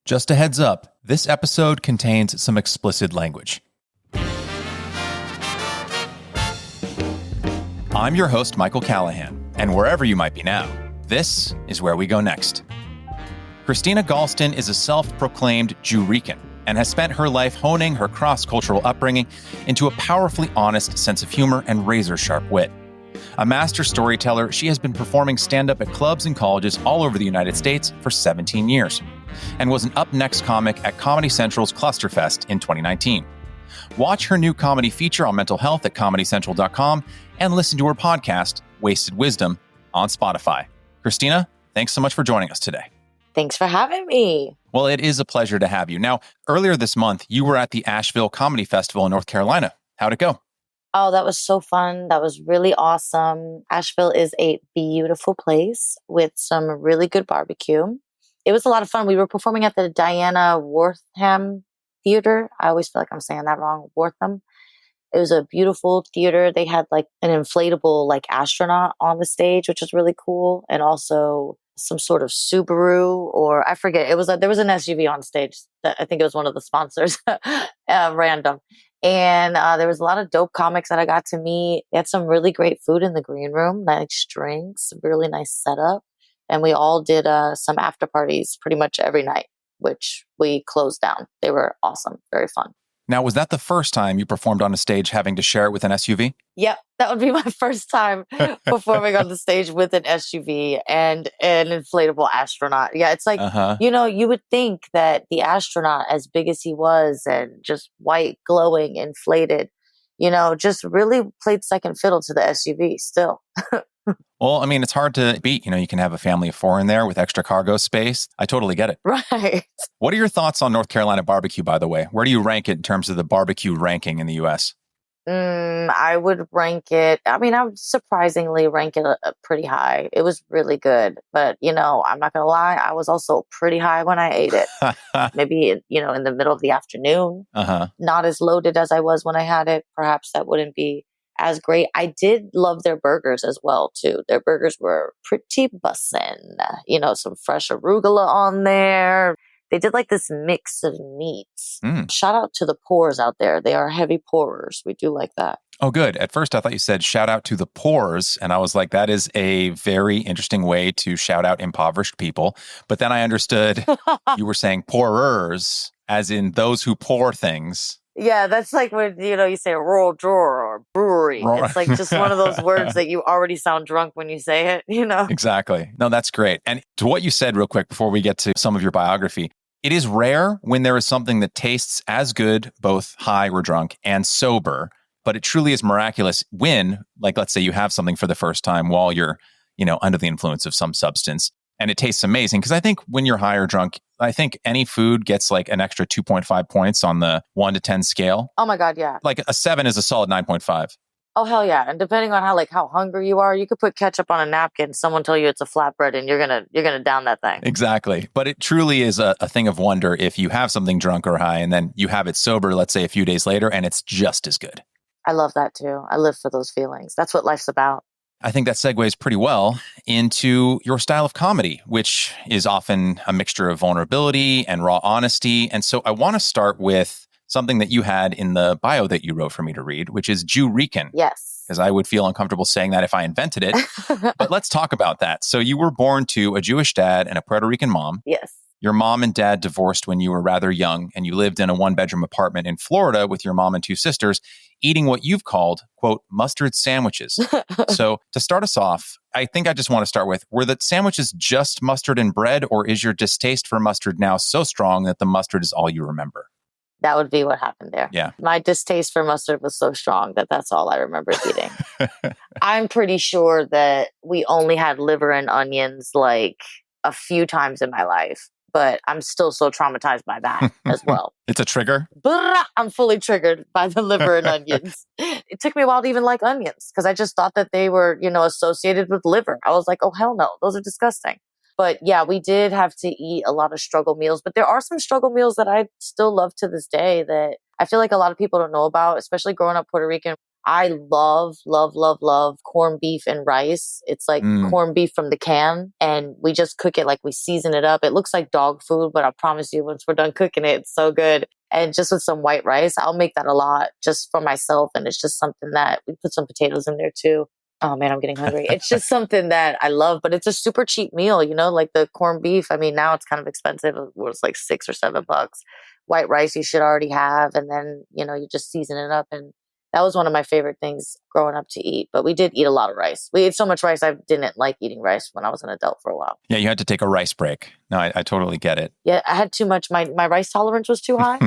Just a heads up, this episode contains some explicit language. I'm your host, Michael Callahan, and wherever you might be now, this is where we go next. Christina Galston is a self-proclaimed Jewrican and has spent her life honing her cross-cultural upbringing into a powerfully honest sense of humor and razor-sharp wit. A master storyteller, she has been performing stand-up at clubs and colleges all over the United States for 17 years, and was an Up Next comic at Comedy Central's Clusterfest in 2019. Watch her new comedy feature on mental health at comedycentral.com and listen to her podcast, Wasted Wisdom, on Spotify. Christina, thanks so much for joining us today. Thanks for having me. Well, it is a pleasure to have you. Now, earlier this month, you were at the Asheville Comedy Festival in North Carolina. How'd it go? Oh, that was so fun. That was really awesome. Asheville is a beautiful place with some really good barbecue. It was a lot of fun. We were performing at the Diana Wortham Theater. I always feel like I'm saying that wrong. Wortham. It was a beautiful theater. They had like an inflatable like astronaut on the stage, which was really cool. And also some sort of Subaru, or I forget. It was there was an SUV on stage. That I think it was one of the sponsors. Random. And there was a lot of dope comics that I got to meet. They had some really great food in the green room, nice drinks, really nice setup. And we all did some after parties pretty much every night, which we closed down. They were awesome, very fun. Now, was that the first time you performed on a stage having to share it with an SUV? Yep, that would be my first time performing on the stage with an SUV and an inflatable astronaut. Yeah, it's like, you would think that the astronaut, as big as he was and just white, glowing, inflated, just really played second fiddle to the SUV still. Well, I mean, it's hard to beat. You can have a family of four in there with extra cargo space. I totally get it. Right. What are your thoughts on North Carolina barbecue, by the way? Where do you rank it in terms of the barbecue ranking in the U.S.? I would rank it. I mean, I would surprisingly rank it pretty high. It was really good. But, I'm not going to lie. I was also pretty high when I ate it. Maybe, in the middle of the afternoon. Not as loaded as I was when I had it. Perhaps that wouldn't be as great. I did love their burgers as well, too. Their burgers were pretty bussin'. Some fresh arugula on there. They did like this mix of meats. Shout out to the pourers out there. They are heavy pourers. We do like that. Oh, good. At first, I thought you said shout out to the poors. And I was like, that is a very interesting way to shout out impoverished people. But then I understood you were saying pourers, as in those who pour things. Yeah, that's like when, you say a rural drawer or brewery. It's like just one of those words that you already sound drunk when you say it, Exactly. No, that's great. And to what you said real quick before we get to some of your biography, it is rare when there is something that tastes as good, both high or drunk, and sober. But it truly is miraculous when, like, let's say you have something for the first time while you're, under the influence of some substance. And it tastes amazing. Because I think when you're high or drunk, I think any food gets like an extra 2.5 points on the 1 to 10 scale. Oh my God, yeah. Like a 7 is a solid 9.5. Oh, hell yeah. And depending on how hungry you are, you could put ketchup on a napkin, someone tell you it's a flatbread, and you're gonna down that thing. Exactly. But it truly is a thing of wonder if you have something drunk or high and then you have it sober, let's say a few days later, and it's just as good. I love that too. I live for those feelings. That's what life's about. I think that segues pretty well into your style of comedy, which is often a mixture of vulnerability and raw honesty. And so I want to start with something that you had in the bio that you wrote for me to read, which is Jewrican. Yes. Because I would feel uncomfortable saying that if I invented it. But let's talk about that. So you were born to a Jewish dad and a Puerto Rican mom. Yes. Your mom and dad divorced when you were rather young, and you lived in a one-bedroom apartment in Florida with your mom and two sisters, eating what you've called, quote, mustard sandwiches. So to start us off, I think I just want to start with, were the sandwiches just mustard and bread, or is your distaste for mustard now so strong that the mustard is all you remember? That would be what happened there. Yeah. My distaste for mustard was so strong that that's all I remember eating. I'm pretty sure that we only had liver and onions like a few times in my life. But I'm still so traumatized by that as well. It's a trigger? I'm fully triggered by the liver and onions. It took me a while to even like onions because I just thought that they were, associated with liver. I was like, oh, hell no, those are disgusting. But yeah, we did have to eat a lot of struggle meals. But there are some struggle meals that I still love to this day that I feel like a lot of people don't know about, especially growing up Puerto Rican. I love, love, love, love corned beef and rice. It's like Mm. corned beef from the can, and we just cook it, like we season it up. It looks like dog food, but I promise you, once we're done cooking it, it's so good. And just with some white rice, I'll make that a lot just for myself. And it's just something that we put some potatoes in there too. Oh man, I'm getting hungry. It's just something that I love, but it's a super cheap meal, like the corned beef. I mean, now it's kind of expensive. It was like $6 or $7. White rice you should already have. And then, you just season it up. And that was one of my favorite things growing up to eat. But we did eat a lot of rice. We ate so much rice, I didn't like eating rice when I was an adult for a while. Yeah, you had to take a rice break. No, I totally get it. Yeah, I had too much. My rice tolerance was too high.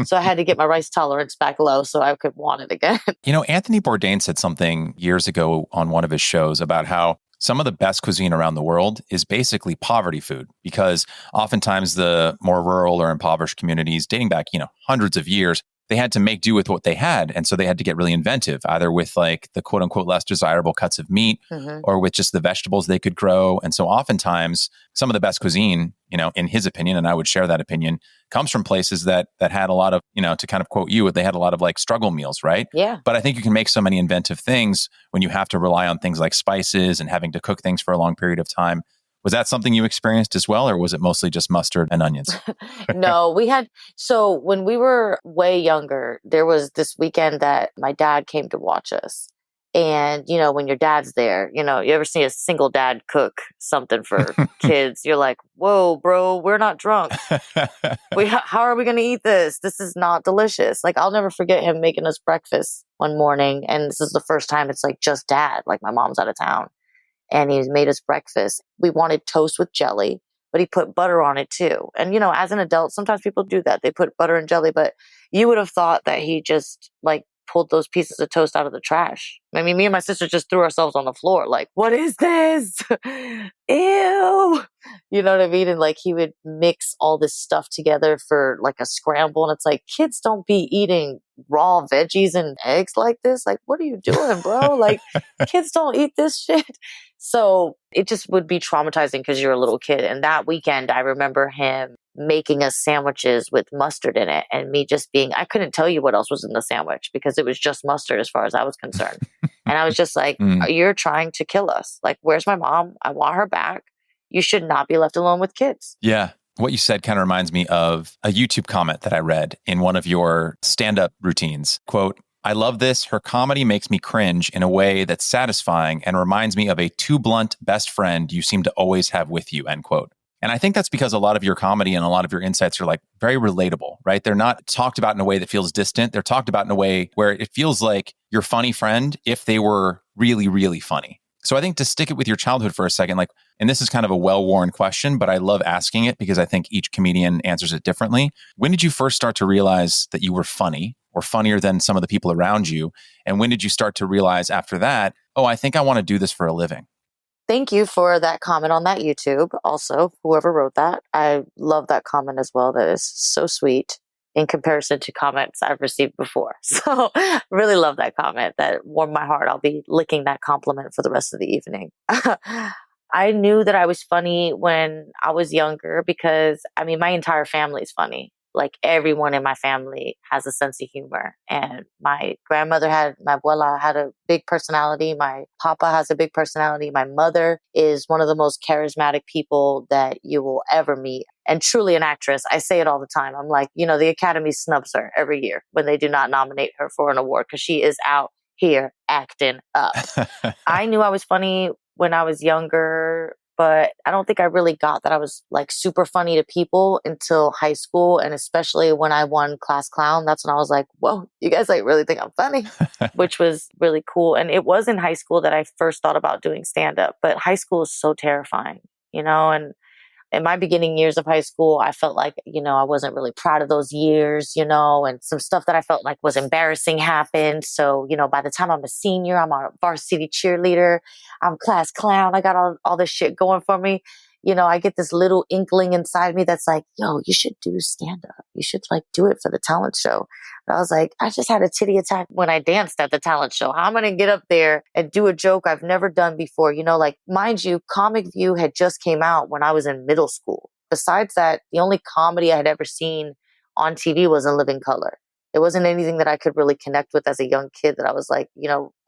So I had to get my rice tolerance back low so I could want it again. Anthony Bourdain said something years ago on one of his shows about how some of the best cuisine around the world is basically poverty food, because oftentimes the more rural or impoverished communities dating back, hundreds of years, they had to make do with what they had. And so they had to get really inventive, either with like the quote unquote less desirable cuts of meat or with just the vegetables they could grow. And so oftentimes some of the best cuisine, in his opinion, and I would share that opinion, comes from places that had a lot of, to kind of quote you, they had a lot of like struggle meals, right? Yeah. But I think you can make so many inventive things when you have to rely on things like spices and having to cook things for a long period of time. Was that something you experienced as well, or was it mostly just mustard and onions? No, so when we were way younger, there was this weekend that my dad came to watch us. And, when your dad's there, you ever see a single dad cook something for kids? You're like, whoa, bro, we're not drunk. How are we going to eat this? This is not delicious. Like, I'll never forget him making us breakfast one morning. And this is the first time it's like just dad, like my mom's out of town. And he made us breakfast. We wanted toast with jelly, but he put butter on it too. And, as an adult, sometimes people do that. They put butter and jelly, but you would have thought that he just like pulled those pieces of toast out of the trash. I mean, me and my sister just threw ourselves on the floor. Like, what is this? Ew. You know what I mean? And like, he would mix all this stuff together for like a scramble. And it's like, kids don't be eating raw veggies and eggs like this. Like, what are you doing, bro? Like, kids don't eat this shit. So it just would be traumatizing because you're a little kid. And that weekend, I remember him making us sandwiches with mustard in it, and me just I couldn't tell you what else was in the sandwich because it was just mustard as far as I was concerned. And I was just like, you're trying to kill us. Like, where's my mom? I want her back. You should not be left alone with kids. Yeah. What you said kind of reminds me of a YouTube comment that I read in one of your stand-up routines. Quote, "I love this. Her comedy makes me cringe in a way that's satisfying and reminds me of a too blunt best friend you seem to always have with you," end quote. And I think that's because a lot of your comedy and a lot of your insights are like very relatable, right? They're not talked about in a way that feels distant. They're talked about in a way where it feels like your funny friend if they were really, really funny. So I think to stick it with your childhood for a second, like, and this is kind of a well-worn question, but I love asking it because I think each comedian answers it differently. When did you first start to realize that you were funny or funnier than some of the people around you? And when did you start to realize after that, oh, I think I want to do this for a living? Thank you for that comment on that YouTube. Also, whoever wrote that, I love that comment as well. That is so sweet in comparison to comments I've received before. So really love that comment. That warmed my heart. I'll be licking that compliment for the rest of the evening. I knew that I was funny when I was younger because, I mean, my entire family is funny. Like, everyone in my family has a sense of humor. And my abuela had a big personality. My papa has a big personality. My mother is one of the most charismatic people that you will ever meet. And truly an actress. I say it all the time. I'm like, the Academy snubs her every year when they do not nominate her for an award because she is out here acting up. I knew I was funny when I was younger, but I don't think I really got that I was like super funny to people until high school. And especially when I won class clown, that's when I was like, whoa, you guys like really think I'm funny, which was really cool. And it was in high school that I first thought about doing stand-up, but high school is so terrifying, and in my beginning years of high school, I felt like, I wasn't really proud of those years, and some stuff that I felt like was embarrassing happened. So, by the time I'm a senior, I'm a varsity cheerleader, I'm class clown, I got all this shit going for me. I get this little inkling inside me that's like, yo, you should do stand up. You should like do it for the talent show. And I was like, I just had a titty attack when I danced at the talent show. How am I going to get up there and do a joke I've never done before? Like, mind you, Comic View had just came out when I was in middle school. Besides that, the only comedy I had ever seen on TV was In Living Color. It wasn't anything that I could really connect with as a young kid that I was like,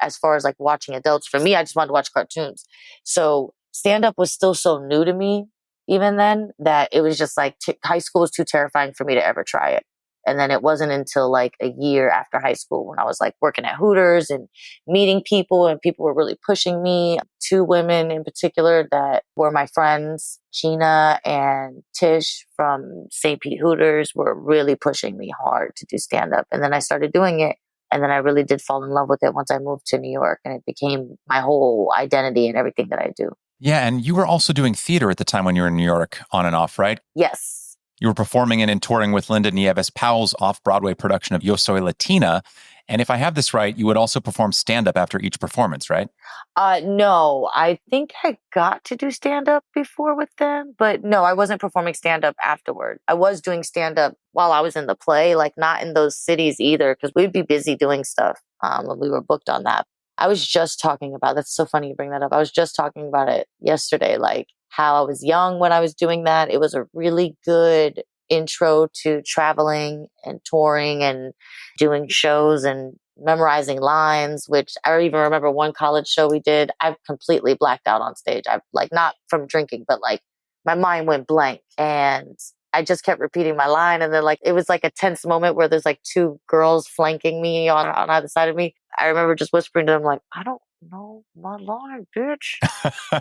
as far as like watching adults, for me, I just wanted to watch cartoons. So stand up was still so new to me even then that it was just like high school was too terrifying for me to ever try it. And then it wasn't until like a year after high school when I was like working at Hooters and meeting people and people were really pushing me. Two women in particular that were my friends, Gina and Tish from St. Pete Hooters, were really pushing me hard to do stand up. And then I started doing it. And then I really did fall in love with it once I moved to New York, and it became my whole identity and everything that I do. Yeah. And you were also doing theater at the time when you were in New York on and off, right? Yes. You were performing and touring with Linda Nieves Powell's off-Broadway production of Yo Soy Latina. And if I have this right, you would also perform stand-up after each performance, right? No, I think I got to do stand-up before with them, but no, I wasn't performing stand-up afterward. I was doing stand-up while I was in the play, like not in those cities either, because we'd be busy doing stuff when we were booked on that. I was just talking about, that's so funny you bring that up. I was just talking about it yesterday, like how I was young when I was doing that. It was a really good intro to traveling and touring and doing shows and memorizing lines, which I even remember one college show we did. I've completely blacked out on stage. I've like, not from drinking, but like my mind went blank and I just kept repeating my line. And then like, it was like a tense moment where there's like two girls flanking me on either side of me. I remember just whispering to them like, I don't know my line, bitch.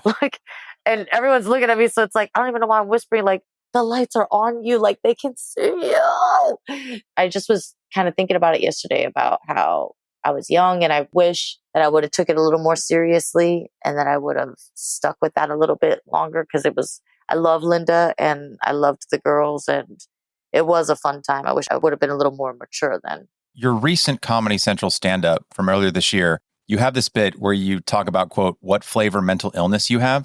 Like, and everyone's looking at me. So it's like, I don't even know why I'm whispering. Like, the lights are on you. Like, they can see you. I just was kind of thinking about it yesterday about how I was young and I wish that I would have took it a little more seriously and that I would have stuck with that a little bit longer, because I love Linda and I loved the girls and it was a fun time. I wish I would have been a little more mature then. Your recent Comedy Central stand-up from earlier this year, you have this bit where you talk about, quote, what flavor mental illness you have.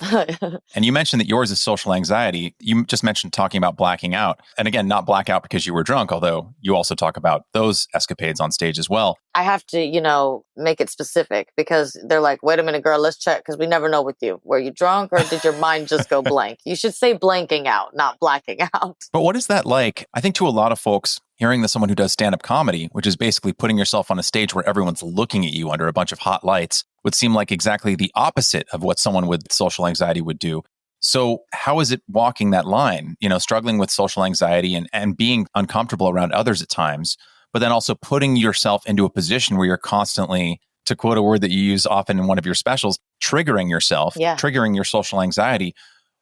And you mentioned that yours is social anxiety. You just mentioned talking about blacking out. And again, not blackout because you were drunk, although you also talk about those escapades on stage as well. I have to, make it specific because they're like, wait a minute, girl, let's check, because we never know with you. Were you drunk or did your mind just go blank? You should say blanking out, not blacking out. But what is that like? I think to a lot of folks, hearing that someone who does stand-up comedy, which is basically putting yourself on a stage where everyone's looking at you under a bunch of hot lights, would seem like exactly the opposite of what someone with social anxiety would do. So how is it walking that line, struggling with social anxiety and being uncomfortable around others at times, but then also putting yourself into a position where you're constantly, to quote a word that you use often in one of your specials, triggering yourself, triggering your social anxiety.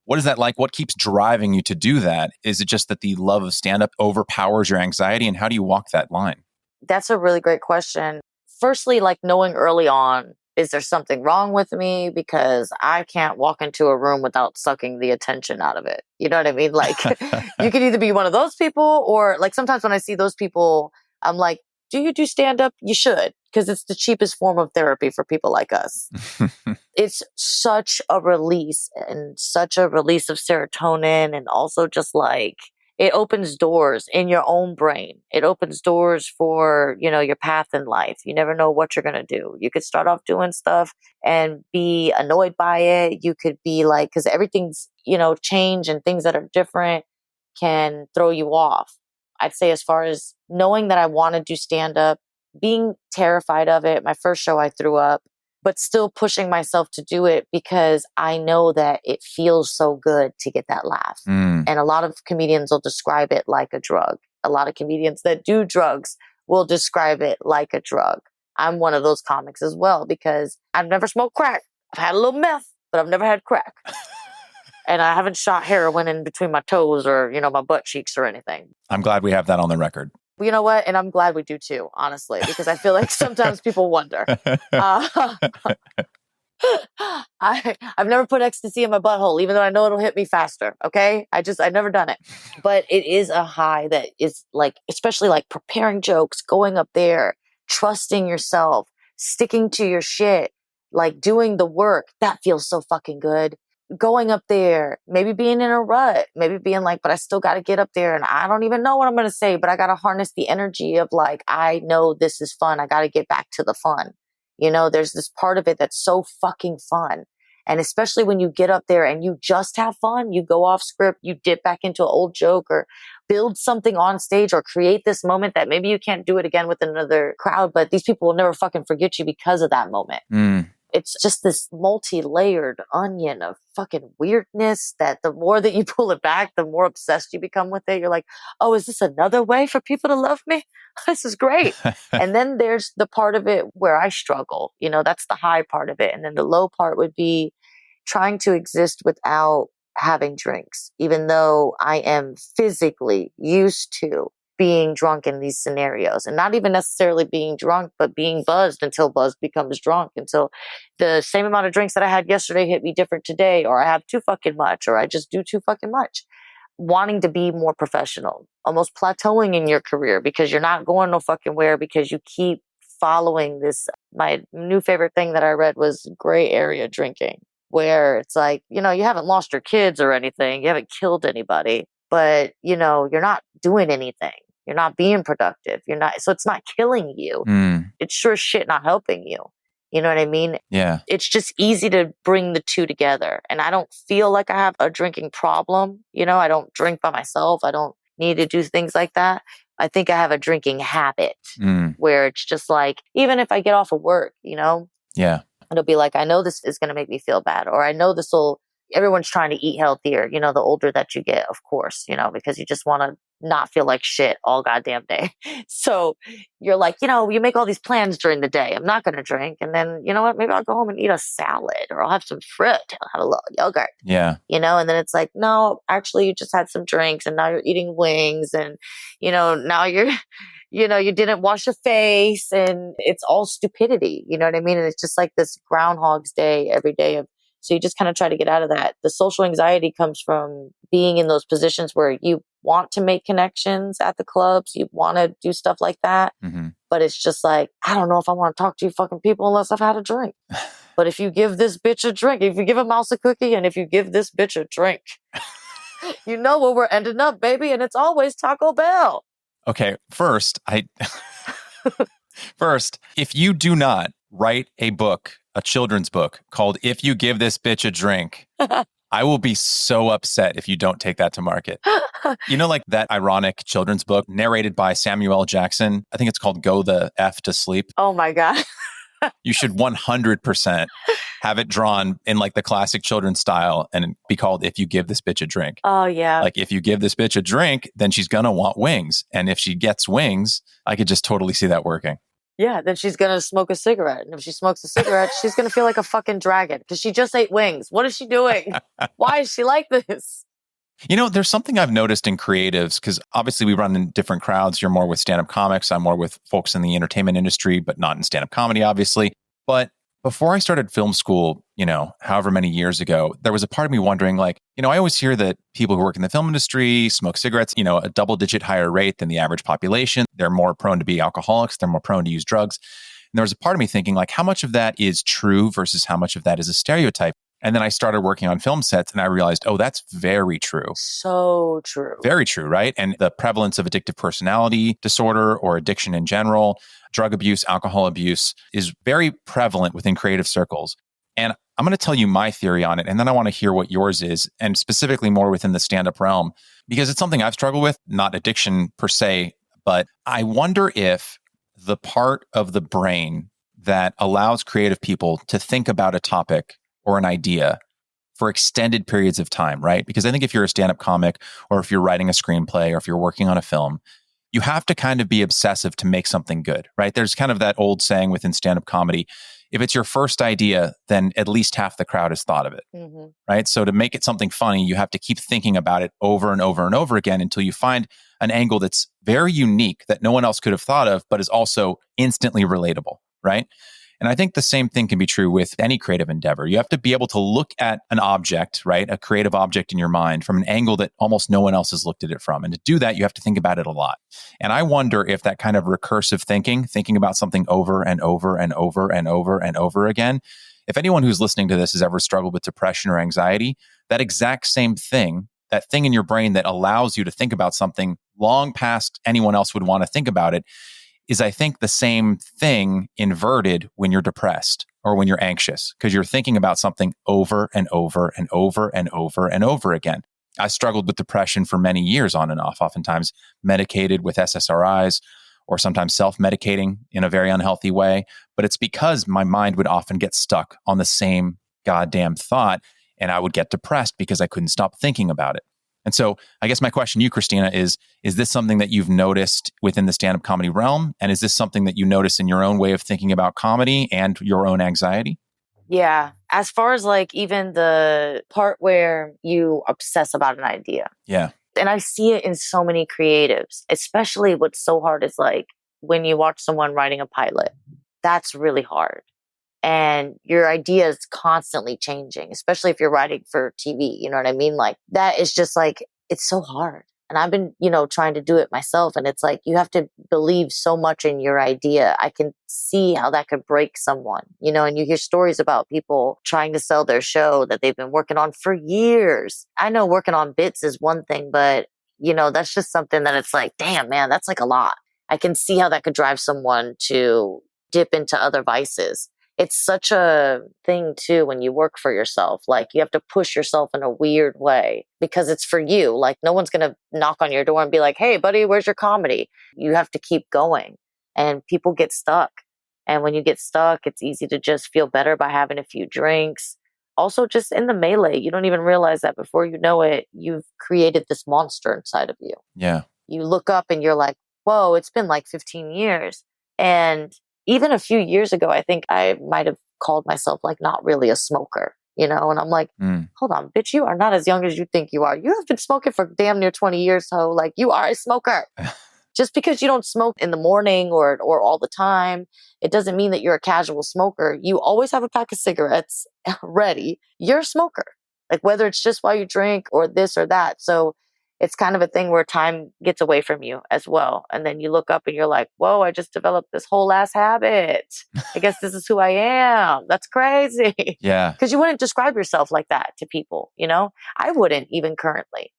What is that like? What keeps driving you to do that? Is it just that the love of stand-up overpowers your anxiety? And how do you walk that line? That's a really great question. Firstly, like knowing early on, is there something wrong with me? Because I can't walk into a room without sucking the attention out of it. You know what I mean? Like you could either be one of those people, or like sometimes when I see those people, I'm like, do you do stand-up? You should, because it's the cheapest form of therapy for people like us. It's such a release and such a release of serotonin, and also just like it opens doors in your own brain. It opens doors for, your path in life. You never know what you're going to do. You could start off doing stuff and be annoyed by it. You could be like, because everything's, change, and things that are different can throw you off. I'd say as far as knowing that I want to do stand-up, being terrified of it. My first show I threw up, but still pushing myself to do it because I know that it feels so good to get that laugh. And a lot of comedians will describe it like a drug. A lot of comedians that do drugs will describe it like a drug. I'm one of those comics as well, because I've never smoked crack. I've had a little meth, but I've never had crack. And I haven't shot heroin in between my toes or, my butt cheeks or anything. I'm glad we have that on the record. You know what? And I'm glad we do too, honestly, because I feel like sometimes people wonder. I've never put ecstasy in my butthole, even though I know it'll hit me faster. Okay. I've never done it, but it is a high that is like, especially like preparing jokes, going up there, trusting yourself, sticking to your shit, like doing the work. That feels so fucking good. Going up there, maybe being in a rut, maybe being like, but I still got to get up there and I don't even know what I'm going to say, but I got to harness the energy of like, I know this is fun. I got to get back to the fun. There's this part of it that's so fucking fun. And especially when you get up there and you just have fun, you go off script, you dip back into an old joke or build something on stage or create this moment that maybe you can't do it again with another crowd, but these people will never fucking forget you because of that moment. It's just this multi-layered onion of fucking weirdness that the more that you pull it back, the more obsessed you become with it. You're like, oh, is this another way for people to love me? This is great. And then there's the part of it where I struggle. That's the high part of it. And then the low part would be trying to exist without having drinks, even though I am physically used to being drunk in these scenarios, and not even necessarily being drunk, but being buzzed until buzzed becomes drunk, until the same amount of drinks that I had yesterday hit me different today, or I have too fucking much, or I just do too fucking much. Wanting to be more professional, almost plateauing in your career because you're not going no fucking where because you keep following this. My new favorite thing that I read was gray area drinking, where it's like, you haven't lost your kids or anything, you haven't killed anybody, but you're not doing anything. You're not being productive. So it's not killing you. It's sure as shit not helping you. You know what I mean? Yeah. It's just easy to bring the two together. And I don't feel like I have a drinking problem. I don't drink by myself. I don't need to do things like that. I think I have a drinking habit where it's just like, even if I get off of work, Yeah. it'll be like, I know this is going to make me feel bad, or I know everyone's trying to eat healthier, the older that you get, of course, because you just want to not feel like shit all goddamn day. So you're like, you make all these plans during the day. I'm not going to drink. And then, you know what? Maybe I'll go home and eat a salad, or I'll have some fruit. I'll have a little yogurt. Yeah. And then it's like, no, actually you just had some drinks and now you're eating wings and, now you're, you didn't wash your face and it's all stupidity. You know what I mean? And it's just like this Groundhog's Day every day so you just kind of try to get out of that. The social anxiety comes from being in those positions where you want to make connections at the clubs. You want to do stuff like that. But it's just like, I don't know if I want to talk to you fucking people unless I've had a drink. But if you give this bitch a drink, if you give a mouse a cookie, and if you give this bitch a drink, you know where we're ending up, baby. And it's always Taco Bell. Okay. First, if you do not write a children's book called If You Give This Bitch a Drink, I will be so upset if you don't take that to market. Like that ironic children's book narrated by Samuel L. Jackson. I think it's called Go the F to Sleep. Oh my God. You should 100% have it drawn in like the classic children's style and be called If You Give This Bitch a Drink. Oh yeah. Like if you give this bitch a drink, then she's going to want wings. And if she gets wings, I could just totally see that working. Yeah, then she's going to smoke a cigarette. And if she smokes a cigarette, she's going to feel like a fucking dragon because she just ate wings. What is she doing? Why is she like this? There's something I've noticed in creatives, because obviously we run in different crowds. You're more with stand-up comics. I'm more with folks in the entertainment industry, but not in stand-up comedy, obviously. But before I started film school, however many years ago, there was a part of me wondering, like, I always hear that people who work in the film industry smoke cigarettes, a double-digit higher rate than the average population. They're more prone to be alcoholics. They're more prone to use drugs. And there was a part of me thinking, like, how much of that is true versus how much of that is a stereotype? And then I started working on film sets and I realized, oh, that's very true. So true. Very true, right? And the prevalence of addictive personality disorder or addiction in general, drug abuse, alcohol abuse is very prevalent within creative circles. And I'm going to tell you my theory on it. And then I want to hear what yours is, and specifically more within the stand-up realm, because it's something I've struggled with, not addiction per se, but I wonder if the part of the brain that allows creative people to think about a topic or an idea for extended periods of time, right? Because I think if you're a stand-up comic, or if you're writing a screenplay, or if you're working on a film, you have to kind of be obsessive to make something good, right? There's kind of that old saying within stand-up comedy, if it's your first idea, then at least half the crowd has thought of it, right? So to make it something funny, you have to keep thinking about it over and over and over again until you find an angle that's very unique that no one else could have thought of, but is also instantly relatable, right? And I think the same thing can be true with any creative endeavor. You have to be able to look at an object, right? A creative object in your mind from an angle that almost no one else has looked at it from. And to do that, you have to think about it a lot. And I wonder if that kind of recursive thinking about something over and over and over and over and over again, if anyone who's listening to this has ever struggled with depression or anxiety, that exact same thing, that thing in your brain that allows you to think about something long past anyone else would want to think about it, is I think the same thing inverted when you're depressed or when you're anxious, because you're thinking about something over and over and over and over and over again. I struggled with depression for many years on and off, oftentimes medicated with SSRIs or sometimes self-medicating in a very unhealthy way. But it's because my mind would often get stuck on the same goddamn thought, and I would get depressed because I couldn't stop thinking about it. And so I guess my question to you, Christina, is this something that you've noticed within the stand-up comedy realm? And is this something that you notice in your own way of thinking about comedy and your own anxiety? Yeah. As far as like even the part where you obsess about an idea. Yeah. And I see it in so many creatives, especially what's so hard is like when you watch someone writing a pilot, that's really hard. And your idea is constantly changing, especially if you're writing for TV. You know what I mean? Like that is just like, it's so hard. And I've been, trying to do it myself. And it's like, you have to believe so much in your idea. I can see how that could break someone, and you hear stories about people trying to sell their show that they've been working on for years. I know working on bits is one thing, but that's just something that it's like, damn, man, that's like a lot. I can see how that could drive someone to dip into other vices. It's such a thing too when you work for yourself. Like you have to push yourself in a weird way because it's for you. Like no one's going to knock on your door and be like, hey, buddy, where's your comedy? You have to keep going and people get stuck. And when you get stuck, it's easy to just feel better by having a few drinks. Also, just in the melee, you don't even realize that before you know it, you've created this monster inside of you. Yeah. You look up and you're like, whoa, it's been like 15 years. And even a few years ago, I think I might have called myself like not really a smoker, and I'm like, hold on, bitch, you are not as young as you think you are. You have been smoking for damn near 20 years. So like you are a smoker. Just because you don't smoke in the morning or all the time, it doesn't mean that you're a casual smoker. You always have a pack of cigarettes ready. You're a smoker, like whether it's just while you drink or this or that. So it's kind of a thing where time gets away from you as well. And then you look up and you're like, whoa, I just developed this whole ass habit. I guess this is who I am. That's crazy. Yeah. Because you wouldn't describe yourself like that to people, I wouldn't even currently.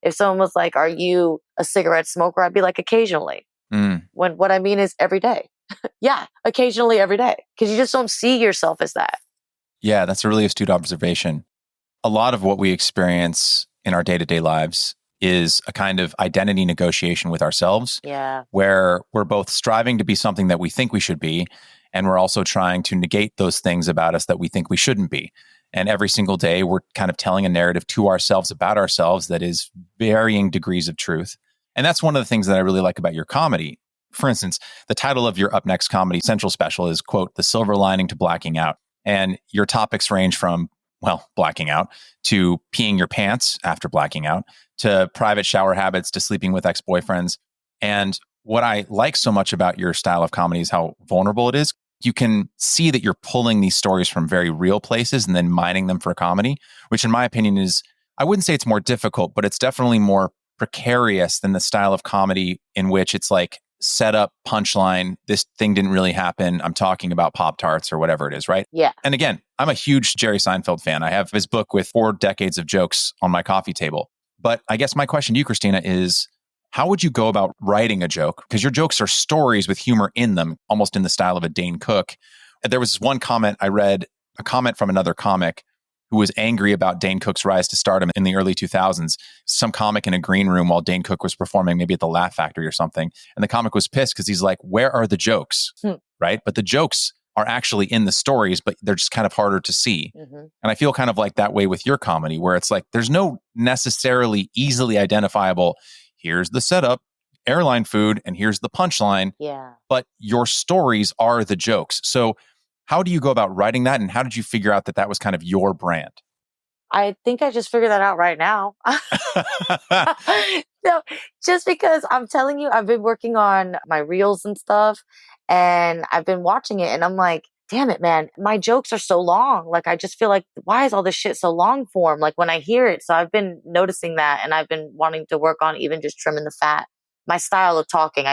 If someone was like, are you a cigarette smoker? I'd be like, occasionally. When what I mean is every day. Yeah, occasionally every day. Because you just don't see yourself as that. Yeah, that's a really astute observation. A lot of what we experience in our day-to-day lives is a kind of identity negotiation with ourselves. Yeah. Where we're both striving to be something that we think we should be, and we're also trying to negate those things about us that we think we shouldn't be. And every single day, we're kind of telling a narrative to ourselves about ourselves that is varying degrees of truth. And that's one of the things that I really like about your comedy. For instance, the title of your Up Next Comedy Central special is, quote, "The Silver Lining to Blacking Out." And your topics range from, well, blacking out, to peeing your pants after blacking out, to private shower habits, to sleeping with ex-boyfriends. And what I like so much about your style of comedy is how vulnerable it is. You can see that you're pulling these stories from very real places and then mining them for comedy, which in my opinion is, I wouldn't say it's more difficult, but it's definitely more precarious than the style of comedy in which it's like setup, punchline, this thing didn't really happen, I'm talking about Pop-Tarts or whatever it is, right? Yeah. And again, I'm a huge Jerry Seinfeld fan. I have his book with 4 decades of jokes on my coffee table. But I guess my question to you, Christina, is how would you go about writing a joke? Because your jokes are stories with humor in them, almost in the style of a Dane Cook. There was one comment I read, a comment from another comic who was angry about Dane Cook's rise to stardom in the early 2000s. Some comic in a green room while Dane Cook was performing, maybe at the Laugh Factory or something. And the comic was pissed because he's like, where are the jokes? Right? But the jokes are actually in the stories, but they're just kind of harder to see. And I feel kind of like that way with your comedy, where it's like, there's no necessarily easily identifiable, here's the setup, airline food, and here's the punchline. Yeah. But your stories are the jokes. So how do you go about writing that? And how did you figure out that that was kind of your brand? I think I just figured that out right now. No, just because I'm telling you, I've been working on my reels and stuff, and I've been watching it, and I'm like, damn it, man, my jokes are so long. Like, I just feel like, why is all this shit so long form? Like, when I hear it. So I've been noticing that, and I've been wanting to work on even just trimming the fat. My style of talking,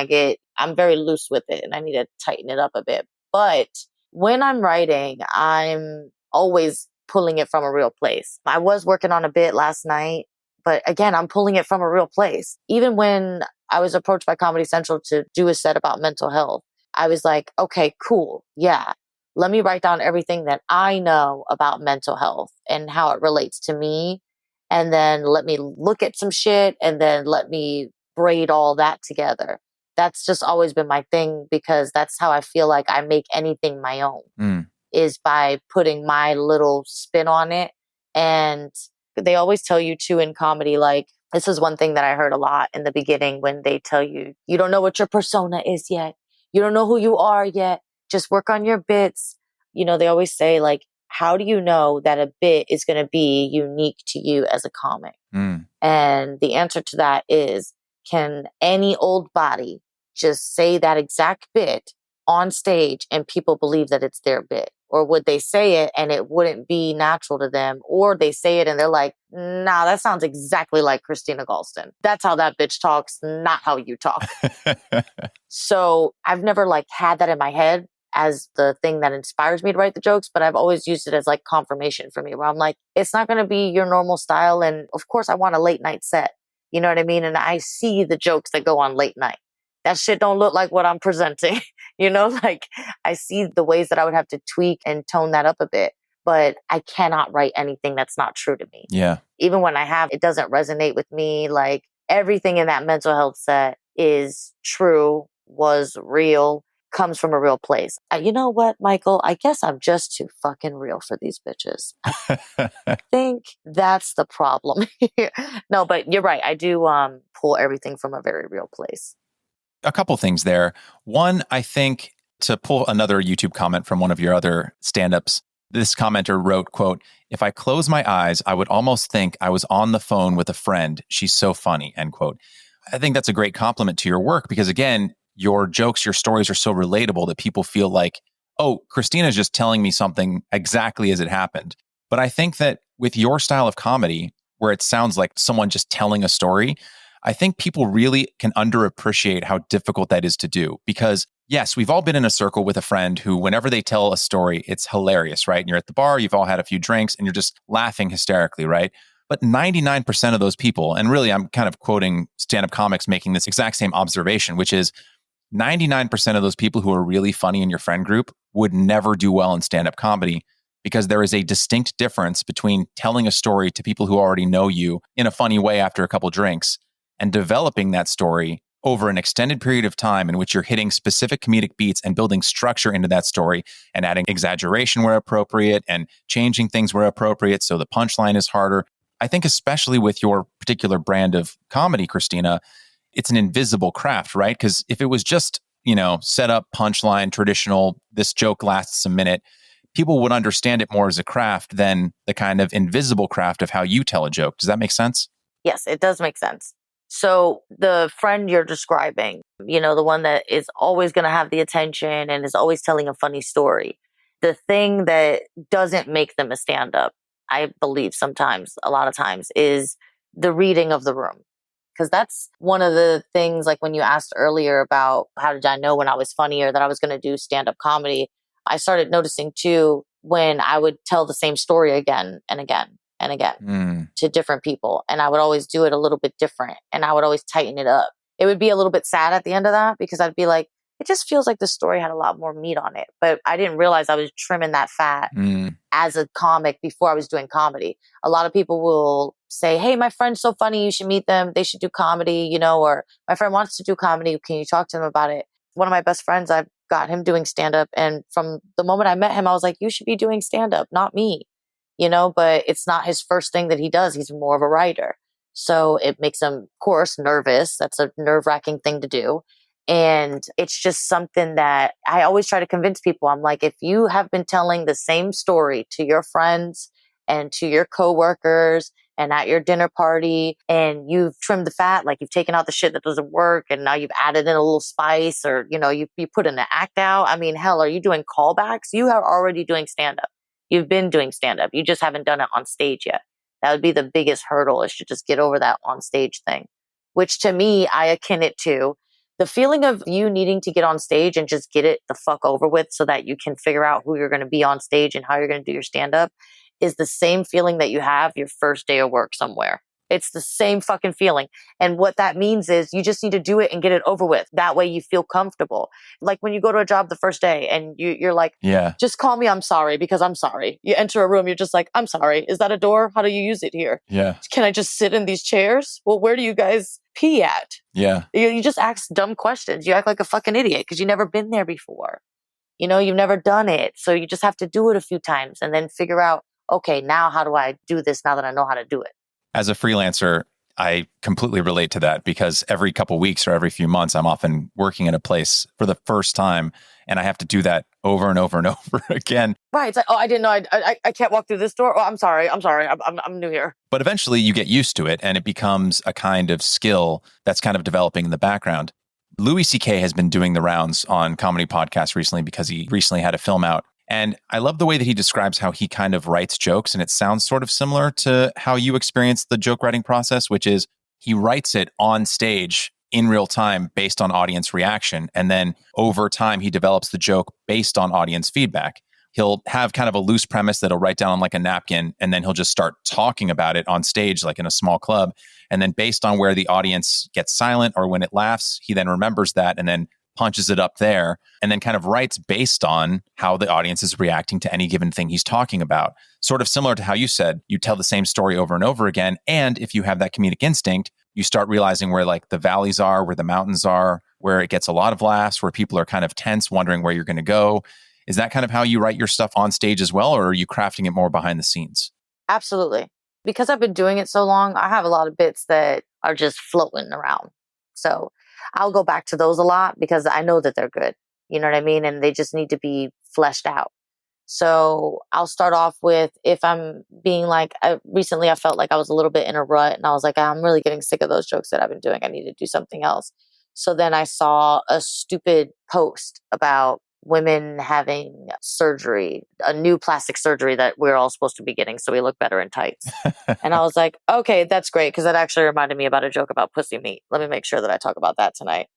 I'm very loose with it, and I need to tighten it up a bit. But when I'm writing, I'm always pulling it from a real place. I was working on a bit last night, but again, I'm pulling it from a real place. Even when I was approached by Comedy Central to do a set about mental health, I was like, okay, cool. Yeah. Let me write down everything that I know about mental health and how it relates to me. and then let me look at some shit and then let me braid all that together. That's just always been my thing because that's how I feel like I make anything my own is by putting my little spin on it. And they always tell you too in comedy, like, this is one thing that I heard a lot in the beginning when they tell you, you don't know what your persona is yet. You don't know who you are yet. Just work on your bits. You know, they always say, like, how do you know that a bit is going to be unique to you as a comic? And the answer to that is, can any old body just say that exact bit on stage and people believe that it's their bit? Or would they say it and it wouldn't be natural to them? Or they say it and they're like, nah, that sounds exactly like Christina Galston. That's how that bitch talks, not how you talk. So I've never like had that in my head as the thing that inspires me to write the jokes, but I've always used it as like confirmation for me where I'm like, it's not going to be your normal style. And of course I want a late night set. You know what I mean? And I see the jokes that go on late night. That shit don't look like what I'm presenting. You know, like I see the ways that I would have to tweak and tone that up a bit, but I cannot write anything that's not true to me. Yeah. Even when I have, it doesn't resonate with me. Like everything in that mental health set is true, was real, comes from a real place. You know what, Michael? I guess I'm just too fucking real for these bitches. I think that's the problem. No, but you're right. I do pull everything from a very real place. A couple things there. One, I think to pull another YouTube comment from one of your other stand-ups, this commenter wrote, quote, "If I close my eyes, I would almost think I was on the phone with a friend. She's so funny," end quote. I think that's a great compliment to your work because again, your jokes, your stories are so relatable that people feel like, oh, Christina's just telling me something exactly as it happened. But I think that with your style of comedy, where it sounds like someone just telling a story, I think people really can underappreciate how difficult that is to do because yes, we've all been in a circle with a friend who, whenever they tell a story, it's hilarious, right? And you're at the bar, you've all had a few drinks and you're just laughing hysterically, right? But 99% of those people, and really I'm kind of quoting stand-up comics making this exact same observation, which is 99% of those people who are really funny in your friend group would never do well in stand-up comedy because there is a distinct difference between telling a story to people who already know you in a funny way after a couple drinks and developing that story over an extended period of time in which you're hitting specific comedic beats and building structure into that story and adding exaggeration where appropriate and changing things where appropriate so the punchline is harder. I think especially with your particular brand of comedy, Christina, it's an invisible craft, right? Because if it was just, set up, punchline, traditional, this joke lasts a minute, people would understand it more as a craft than the kind of invisible craft of how you tell a joke. Does that make sense? Yes, it does make sense. So the friend you're describing, the one that is always going to have the attention and is always telling a funny story. The thing that doesn't make them a stand-up, I believe sometimes, a lot of times, is the reading of the room. Because that's one of the things, like when you asked earlier about how did I know when I was funny or that I was going to do stand-up comedy, I started noticing too when I would tell the same story again and again and again to different people. And I would always do it a little bit different and I would always tighten it up. It would be a little bit sad at the end of that because I'd be like, it just feels like the story had a lot more meat on it. But I didn't realize I was trimming that fat as a comic before I was doing comedy. A lot of people will say, hey, my friend's so funny, you should meet them. They should do comedy, or my friend wants to do comedy. Can you talk to them about it? One of my best friends, I've got him doing stand-up. And from the moment I met him, I was like, you should be doing stand-up, not me. But it's not his first thing that he does. He's more of a writer. So it makes him, of course, nervous. That's a nerve-wracking thing to do. And it's just something that I always try to convince people. I'm like, if you have been telling the same story to your friends and to your coworkers and at your dinner party and you've trimmed the fat, like you've taken out the shit that doesn't work and now you've added in a little spice or, you put in an act out. I mean, hell, are you doing callbacks? You are already doing stand-up. You've been doing stand-up. You just haven't done it on stage yet. That would be the biggest hurdle is to just get over that on stage thing, which to me, I akin it to the feeling of you needing to get on stage and just get it the fuck over with so that you can figure out who you're going to be on stage and how you're going to do your stand-up is the same feeling that you have your first day of work somewhere. It's the same fucking feeling. And what that means is you just need to do it and get it over with. That way you feel comfortable. Like when you go to a job the first day and you're like, Yeah. just call me I'm sorry because I'm sorry. You enter a room, you're just like, I'm sorry. Is that a door? How do you use it here? Yeah. Can I just sit in these chairs? Well, where do you guys pee at? Yeah. You just ask dumb questions. You act like a fucking idiot because you've never been there before. You've never done it. So you just have to do it a few times and then figure out, okay, now how do I do this now that I know how to do it? As a freelancer, I completely relate to that because every couple weeks or every few months, I'm often working at a place for the first time and I have to do that over and over and over again. Right. It's like, oh, I didn't know. I can't walk through this door. Oh, I'm sorry. I'm new here. But eventually you get used to it and it becomes a kind of skill that's kind of developing in the background. Louis C.K. has been doing the rounds on comedy podcasts recently because he recently had a film out. And I love the way that he describes how he kind of writes jokes. And it sounds sort of similar to how you experience the joke writing process, which is he writes it on stage in real time based on audience reaction. And then over time, he develops the joke based on audience feedback. He'll have kind of a loose premise that he'll write down on like a napkin, and then he'll just start talking about it on stage, like in a small club. And then based on where the audience gets silent or when it laughs, he then remembers that and then punches it up there and then kind of writes based on how the audience is reacting to any given thing he's talking about. Sort of similar to how you said, you tell the same story over and over again. And if you have that comedic instinct, you start realizing where like the valleys are, where the mountains are, where it gets a lot of laughs, where people are kind of tense, wondering where you're going to go. Is that kind of how you write your stuff on stage as well? Or are you crafting it more behind the scenes? Absolutely. Because I've been doing it so long, I have a lot of bits that are just floating around. So I'll go back to those a lot because I know that they're good. You know what I mean? And they just need to be fleshed out. So I'll start off with, if I'm being like, recently I felt like I was a little bit in a rut and I was like, I'm really getting sick of those jokes that I've been doing. I need to do something else. So then I saw a stupid post about women having surgery, a new plastic surgery that we're all supposed to be getting so we look better in tights. And I was like, okay, that's great because that actually reminded me about a joke about pussy meat. Let me make sure that I talk about that tonight.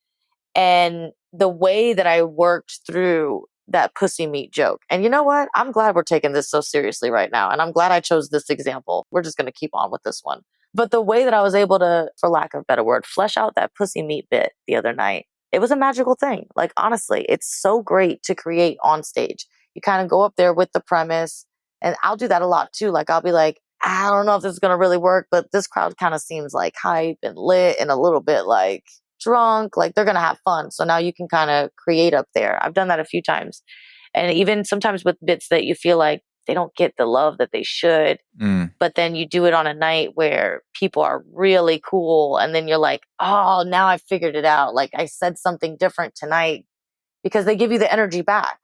And the way that I worked through that pussy meat joke. And you know what? I'm glad we're taking this so seriously right now. And I'm glad I chose this example. We're just going to keep on with this one. But the way that I was able to, for lack of a better word, flesh out that pussy meat bit the other night, it was a magical thing. Like, honestly, it's so great to create on stage. You kind of go up there with the premise, and I'll do that a lot too. Like, I'll be like, I don't know if this is going to really work, but this crowd kind of seems like hype and lit and a little bit like drunk, like they're going to have fun. So now you can kind of create up there. I've done that a few times. And even sometimes with bits that you feel like they don't get the love that they should. But then you do it on a night where people are really cool. And then you're like, oh, now I figured it out. Like I said something different tonight because they give you the energy back.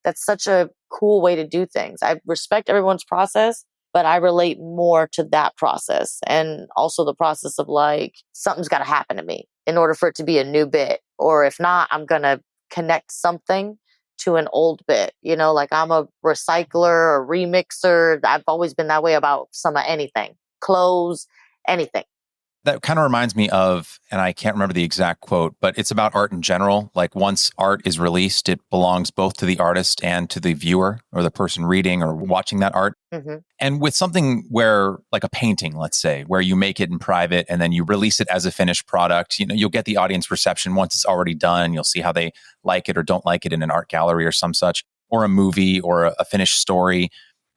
That's such a cool way to do things. I respect everyone's process, but I relate more to that process. And also the process of like, something's got to happen to me in order for it to be a new bit. Or if not, I'm going to connect something to an old bit, like I'm a recycler, a remixer. I've always been that way about some of anything, clothes, anything. That kind of reminds me of, and I can't remember the exact quote, but it's about art in general. Like once art is released, it belongs both to the artist and to the viewer or the person reading or watching that art. Mm-hmm. And with something where, like a painting, let's say, where you make it in private and then you release it as a finished product, you'll get the audience reception once it's already done. You'll see how they like it or don't like it in an art gallery or some such, or a movie or a finished story.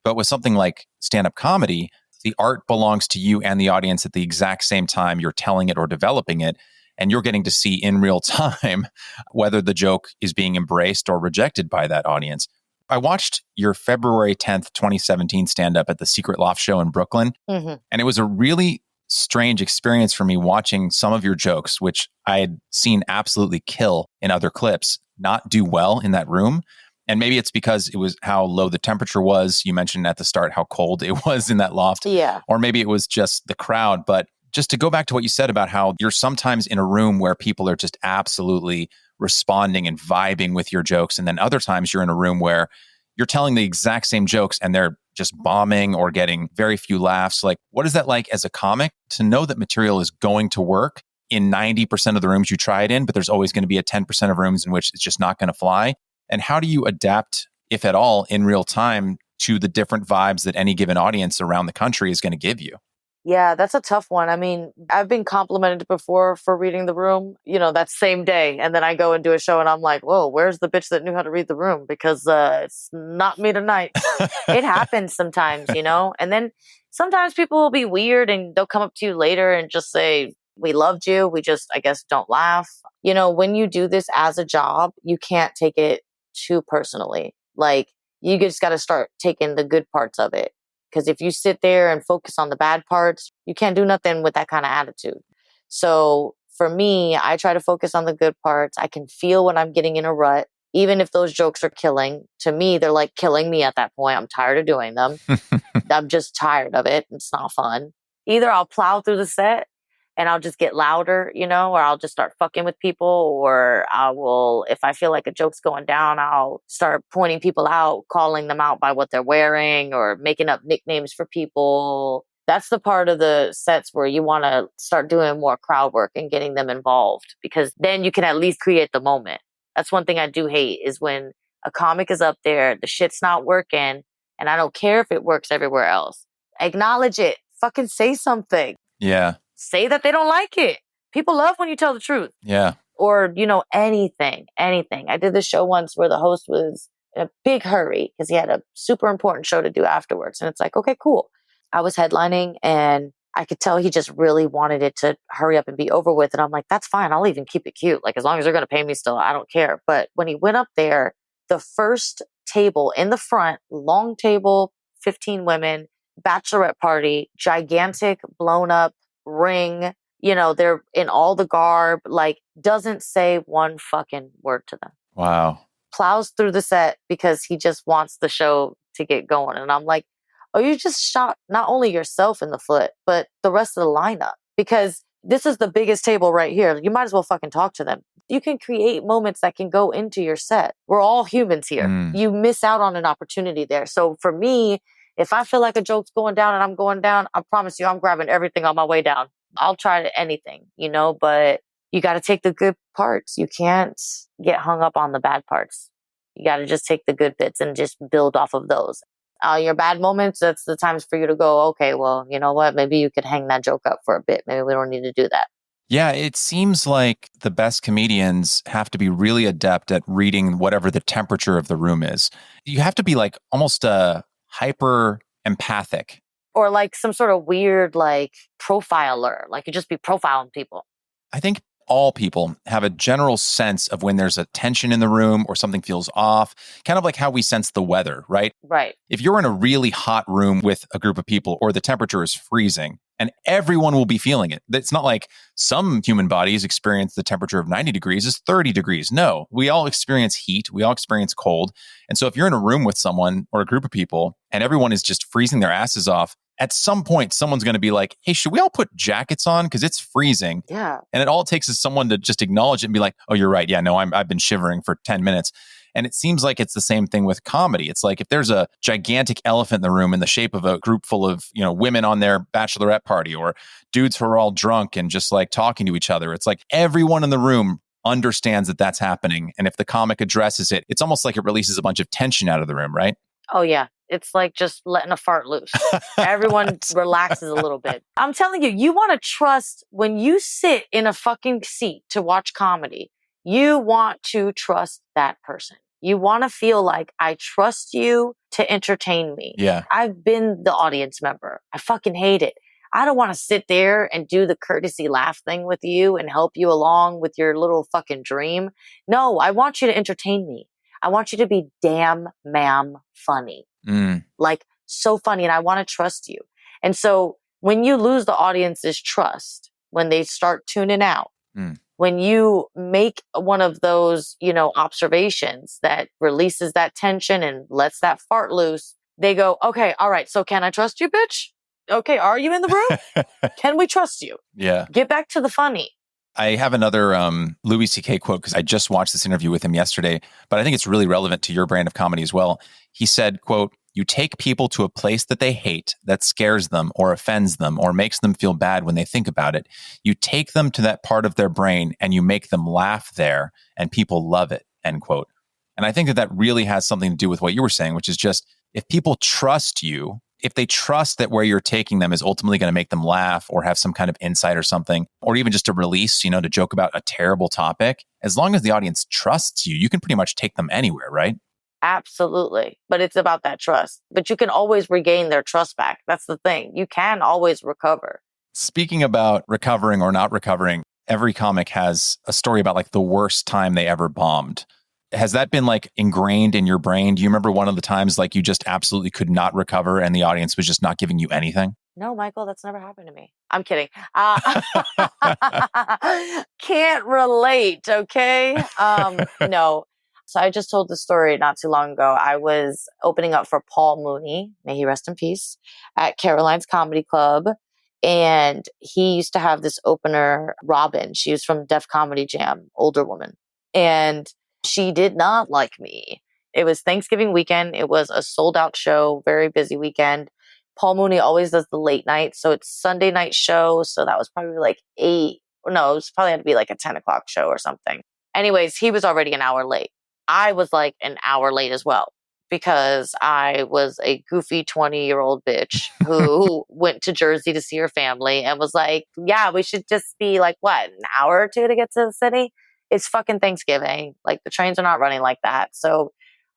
But with something like stand-up comedy, the art belongs to you and the audience at the exact same time you're telling it or developing it. And you're getting to see in real time whether the joke is being embraced or rejected by that audience. I watched your February 10th, 2017 stand-up at the Secret Loft show in Brooklyn. Mm-hmm. And it was a really strange experience for me watching some of your jokes, which I had seen absolutely kill in other clips, not do well in that room. And maybe it's because it was how low the temperature was. You mentioned at the start how cold it was in that loft. Yeah. Or maybe it was just the crowd. But just to go back to what you said about how you're sometimes in a room where people are just absolutely responding and vibing with your jokes. And then other times you're in a room where you're telling the exact same jokes and they're just bombing or getting very few laughs. Like, what is that like as a comic to know that material is going to work in 90% of the rooms you try it in, but there's always going to be a 10% of rooms in which it's just not going to fly? And how do you adapt, if at all, in real time to the different vibes that any given audience around the country is going to give you? Yeah, that's a tough one. I mean, I've been complimented before for reading the room, that same day. And then I go and do a show and I'm like, whoa, where's the bitch that knew how to read the room? Because it's not me tonight. It happens sometimes, And then sometimes people will be weird and they'll come up to you later and just say, we loved you. We just, I guess, don't laugh. When you do this as a job, you can't take it too personally. Like, you just got to start taking the good parts of it. Because if you sit there and focus on the bad parts, you can't do nothing with that kind of attitude. So for me, I try to focus on the good parts. I can feel when I'm getting in a rut, even if those jokes are killing. To me, they're like killing me at that point. I'm tired of doing them. I'm just tired of it. It's not fun. Either I'll plow through the set and I'll just get louder, or I'll just start fucking with people, or I will, if I feel like a joke's going down, I'll start pointing people out, calling them out by what they're wearing, or making up nicknames for people. That's the part of the sets where you want to start doing more crowd work and getting them involved, because then you can at least create the moment. That's one thing I do hate, is when a comic is up there, the shit's not working, and I don't care if it works everywhere else. Acknowledge it. Fucking say something. Yeah. Say that they don't like it. People love when you tell the truth. Yeah. Or, anything. I did this show once where the host was in a big hurry because he had a super important show to do afterwards. And it's like, okay, cool. I was headlining and I could tell he just really wanted it to hurry up and be over with. And I'm like, that's fine. I'll even keep it cute. Like, as long as they're going to pay me still, I don't care. But when he went up there, the first table in the front, long table, 15 women, bachelorette party, gigantic, blown up ring, they're in all the garb, like, doesn't say one fucking word to them. Wow. Plows through the set because he just wants the show to get going. And I'm like, oh, you just shot not only yourself in the foot, but the rest of the lineup, because this is the biggest table right here. You might as well fucking talk to them. You can create moments that can go into your set. We're all humans here. You miss out on an opportunity there. So for me, if I feel like a joke's going down and I'm going down, I promise you, I'm grabbing everything on my way down. I'll try anything, but you got to take the good parts. You can't get hung up on the bad parts. You got to just take the good bits and just build off of those. Your bad moments, that's the times for you to go, okay, well, you know what? Maybe you could hang that joke up for a bit. Maybe we don't need to do that. Yeah, it seems like the best comedians have to be really adept at reading whatever the temperature of the room is. You have to be like almost hyper empathic. Or like some sort of weird like profiler, like you just be profiling people. I think all people have a general sense of when there's a tension in the room or something feels off, kind of like how we sense the weather, right? Right. If you're in a really hot room with a group of people or the temperature is freezing, and everyone will be feeling it. It's not like some human bodies experience the temperature of 90 degrees is 30 degrees. No, we all experience heat. We all experience cold. And so if you're in a room with someone or a group of people and everyone is just freezing their asses off, at some point, someone's going to be like, hey, should we all put jackets on? Because it's freezing. Yeah. And all it takes is someone to just acknowledge it and be like, oh, you're right. Yeah, no, I've been shivering for 10 minutes. And it seems like it's the same thing with comedy. It's like if there's a gigantic elephant in the room in the shape of a group full of, women on their bachelorette party or dudes who are all drunk and just like talking to each other. It's like everyone in the room understands that that's happening. And if the comic addresses it, it's almost like it releases a bunch of tension out of the room, right? Oh, yeah. It's like just letting a fart loose. Everyone relaxes a little bit. I'm telling you, you want to trust when you sit in a fucking seat to watch comedy. You want to trust that person. You want to feel like, I trust you to entertain me. Yeah. I've been the audience member. I fucking hate it. I don't want to sit there and do the courtesy laugh thing with you and help you along with your little fucking dream. No, I want you to entertain me. I want you to be damn ma'am funny. Like so funny. And I want to trust you. And so when you lose the audience's trust, when they start tuning out, when you make one of those, observations that releases that tension and lets that fart loose, they go, okay, all right. So can I trust you, bitch? Okay. Are you in the room? Can we trust you? Yeah. Get back to the funny. I have another Louis C.K. quote because I just watched this interview with him yesterday, but I think it's really relevant to your brand of comedy as well. He said, quote, "You take people to a place that they hate, that scares them or offends them or makes them feel bad when they think about it. You take them to that part of their brain and you make them laugh there and people love it," end quote. And I think that really has something to do with what you were saying, which is just if people trust you, if they trust that where you're taking them is ultimately going to make them laugh or have some kind of insight or something, or even just a release, to joke about a terrible topic, as long as the audience trusts you, you can pretty much take them anywhere, right? Absolutely. But it's about that trust. But you can always regain their trust back. That's the thing. You can always recover. Speaking about recovering or not recovering, every comic has a story about like the worst time they ever bombed. Has that been like ingrained in your brain? Do you remember one of the times like you just absolutely could not recover and the audience was just not giving you anything? No, Michael, that's never happened to me. I'm kidding. Can't relate. Okay. No. So I just told the story not too long ago. I was opening up for Paul Mooney, may he rest in peace, at Caroline's Comedy Club. And he used to have this opener, Robin. She was from Def Comedy Jam, older woman. And she did not like me. It was Thanksgiving weekend. It was a sold out show, very busy weekend. Paul Mooney always does the late night. So it's Sunday night show. So that was probably like 8. No, it was probably had to be like a 10 o'clock show or something. Anyways, he was already an hour late. I was like an hour late as well because I was a goofy 20-year-old bitch who went to Jersey to see her family and was like, yeah, we should just be like, what, an hour or two to get to the city? It's fucking Thanksgiving. Like the trains are not running like that. So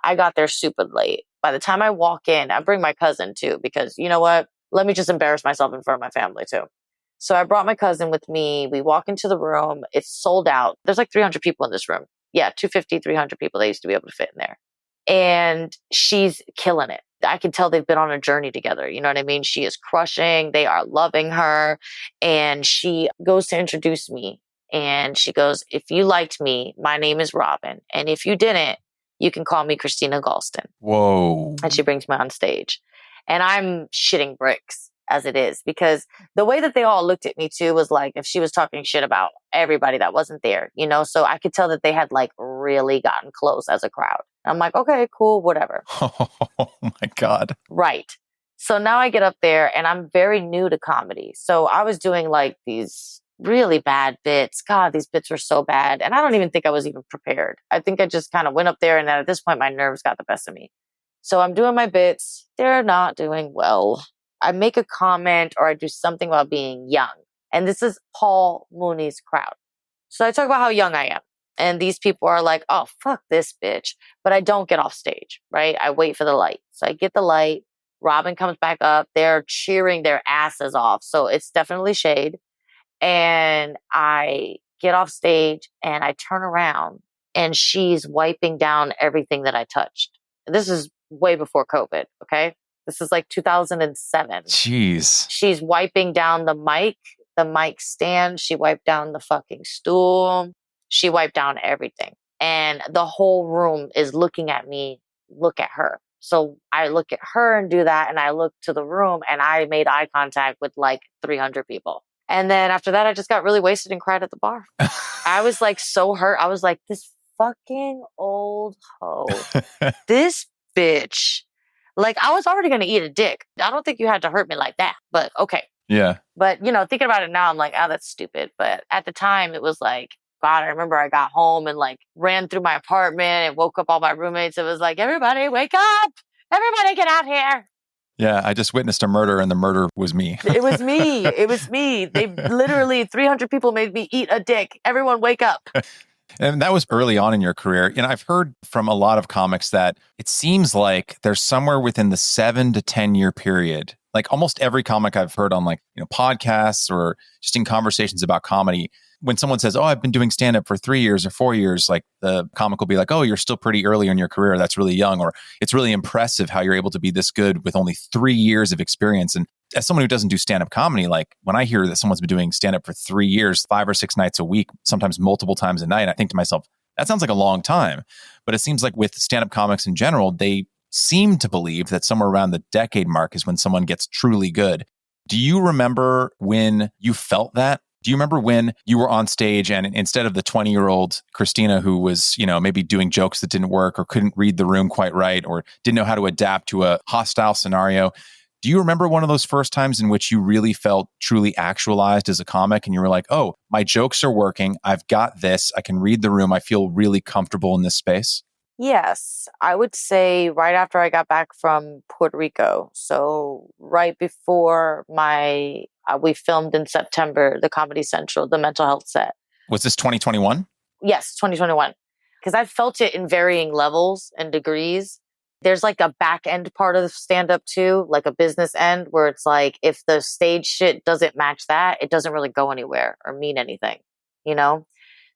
I got there super late. By the time I walk in, I bring my cousin too, because you know what? Let me just embarrass myself in front of my family too. So I brought my cousin with me. We walk into the room. It's sold out. There's like 300 people in this room. Yeah, 250, 300 people. They used to be able to fit in there. And she's killing it. I can tell they've been on a journey together. You know what I mean? She is crushing. They are loving her. And she goes to introduce me. And she goes, if you liked me, my name is Robin. And if you didn't, you can call me Christina Galston. Whoa. And she brings me on stage. And I'm shitting bricks as it is, because the way that they all looked at me too was like if she was talking shit about everybody that wasn't there, so I could tell that they had like really gotten close as a crowd. I'm like, okay, cool, whatever. Oh my God. Right. So now I get up there and I'm very new to comedy. So I was doing like these really bad bits. God, these bits were so bad. And I don't even think I was even prepared. I think I just kind of went up there and then at this point, my nerves got the best of me. So I'm doing my bits. They're not doing well. I make a comment or I do something about being young. And this is Paul Mooney's crowd. So I talk about how young I am. And these people are like, oh, fuck this bitch. But I don't get off stage, right? I wait for the light. So I get the light. Robin comes back up. They're cheering their asses off. So it's definitely shade. And I get off stage and I turn around and she's wiping down everything that I touched. This is way before COVID, okay? This is like 2007. Jeez. She's wiping down the mic stand. She wiped down the fucking stool. She wiped down everything. And the whole room is looking at me, look at her. So I look at her and do that. And I look to the room and I made eye contact with like 300 people. And then after that, I just got really wasted and cried at the bar. I was like so hurt. I was like, this fucking old hoe, this bitch. Like, I was already going to eat a dick. I don't think you had to hurt me like that, but okay. Yeah. But, thinking about it now, I'm like, oh, that's stupid. But at the time, it was like, God, I remember I got home and like ran through my apartment and woke up all my roommates. It was like, everybody wake up. Everybody get out here. Yeah, I just witnessed a murder and the murder was me. It was me. It was me. They literally, 300 people made me eat a dick. Everyone wake up. And that was early on in your career. I've heard from a lot of comics that it seems like there's somewhere within the 7 to 10 year period, like almost every comic I've heard on podcasts or just in conversations about comedy, when someone says, oh, I've been doing stand-up for 3 years or 4 years, like the comic will be like, oh, you're still pretty early in your career. That's really young. Or it's really impressive how you're able to be this good with only 3 years of experience. And as someone who doesn't do stand-up comedy, like when I hear that someone's been doing stand-up for 3 years, 5 or 6 nights a week, sometimes multiple times a night, I think to myself, that sounds like a long time. But it seems like with stand-up comics in general, they seem to believe that somewhere around the decade mark is when someone gets truly good. Do you remember when you felt that? Do you remember when you were on stage and instead of the 20-year-old Christina who was, maybe doing jokes that didn't work or couldn't read the room quite right or didn't know how to adapt to a hostile scenario, do you remember one of those first times in which you really felt truly actualized as a comic and you were like, oh, my jokes are working. I've got this. I can read the room. I feel really comfortable in this space? Yes, I would say right after I got back from Puerto Rico. So right before we filmed in September, the Comedy Central, the mental health set. Was this 2021? Yes, 2021. Because I felt it in varying levels and degrees. There's like a back end part of the stand up too, like a business end where it's like if the stage shit doesn't match that, it doesn't really go anywhere or mean anything, you know?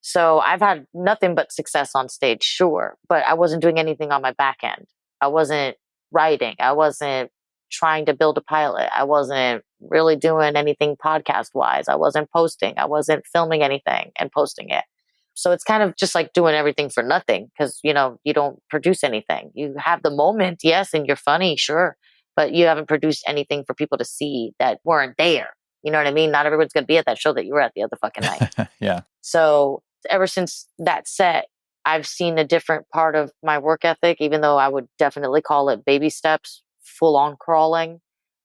So I've had nothing but success on stage, sure, but I wasn't doing anything on my back end. I wasn't writing. I wasn't trying to build a pilot. I wasn't really doing anything podcast wise. I wasn't posting. I wasn't filming anything and posting it. So it's kind of just like doing everything for nothing because, you know, you don't produce anything. You have the moment, yes, and you're funny, sure, but you haven't produced anything for people to see that weren't there. You know what I mean? Not everyone's going to be at that show that you were at the other fucking night. Yeah. So ever since that set, I've seen a different part of my work ethic, even though I would definitely call it baby steps, full on crawling,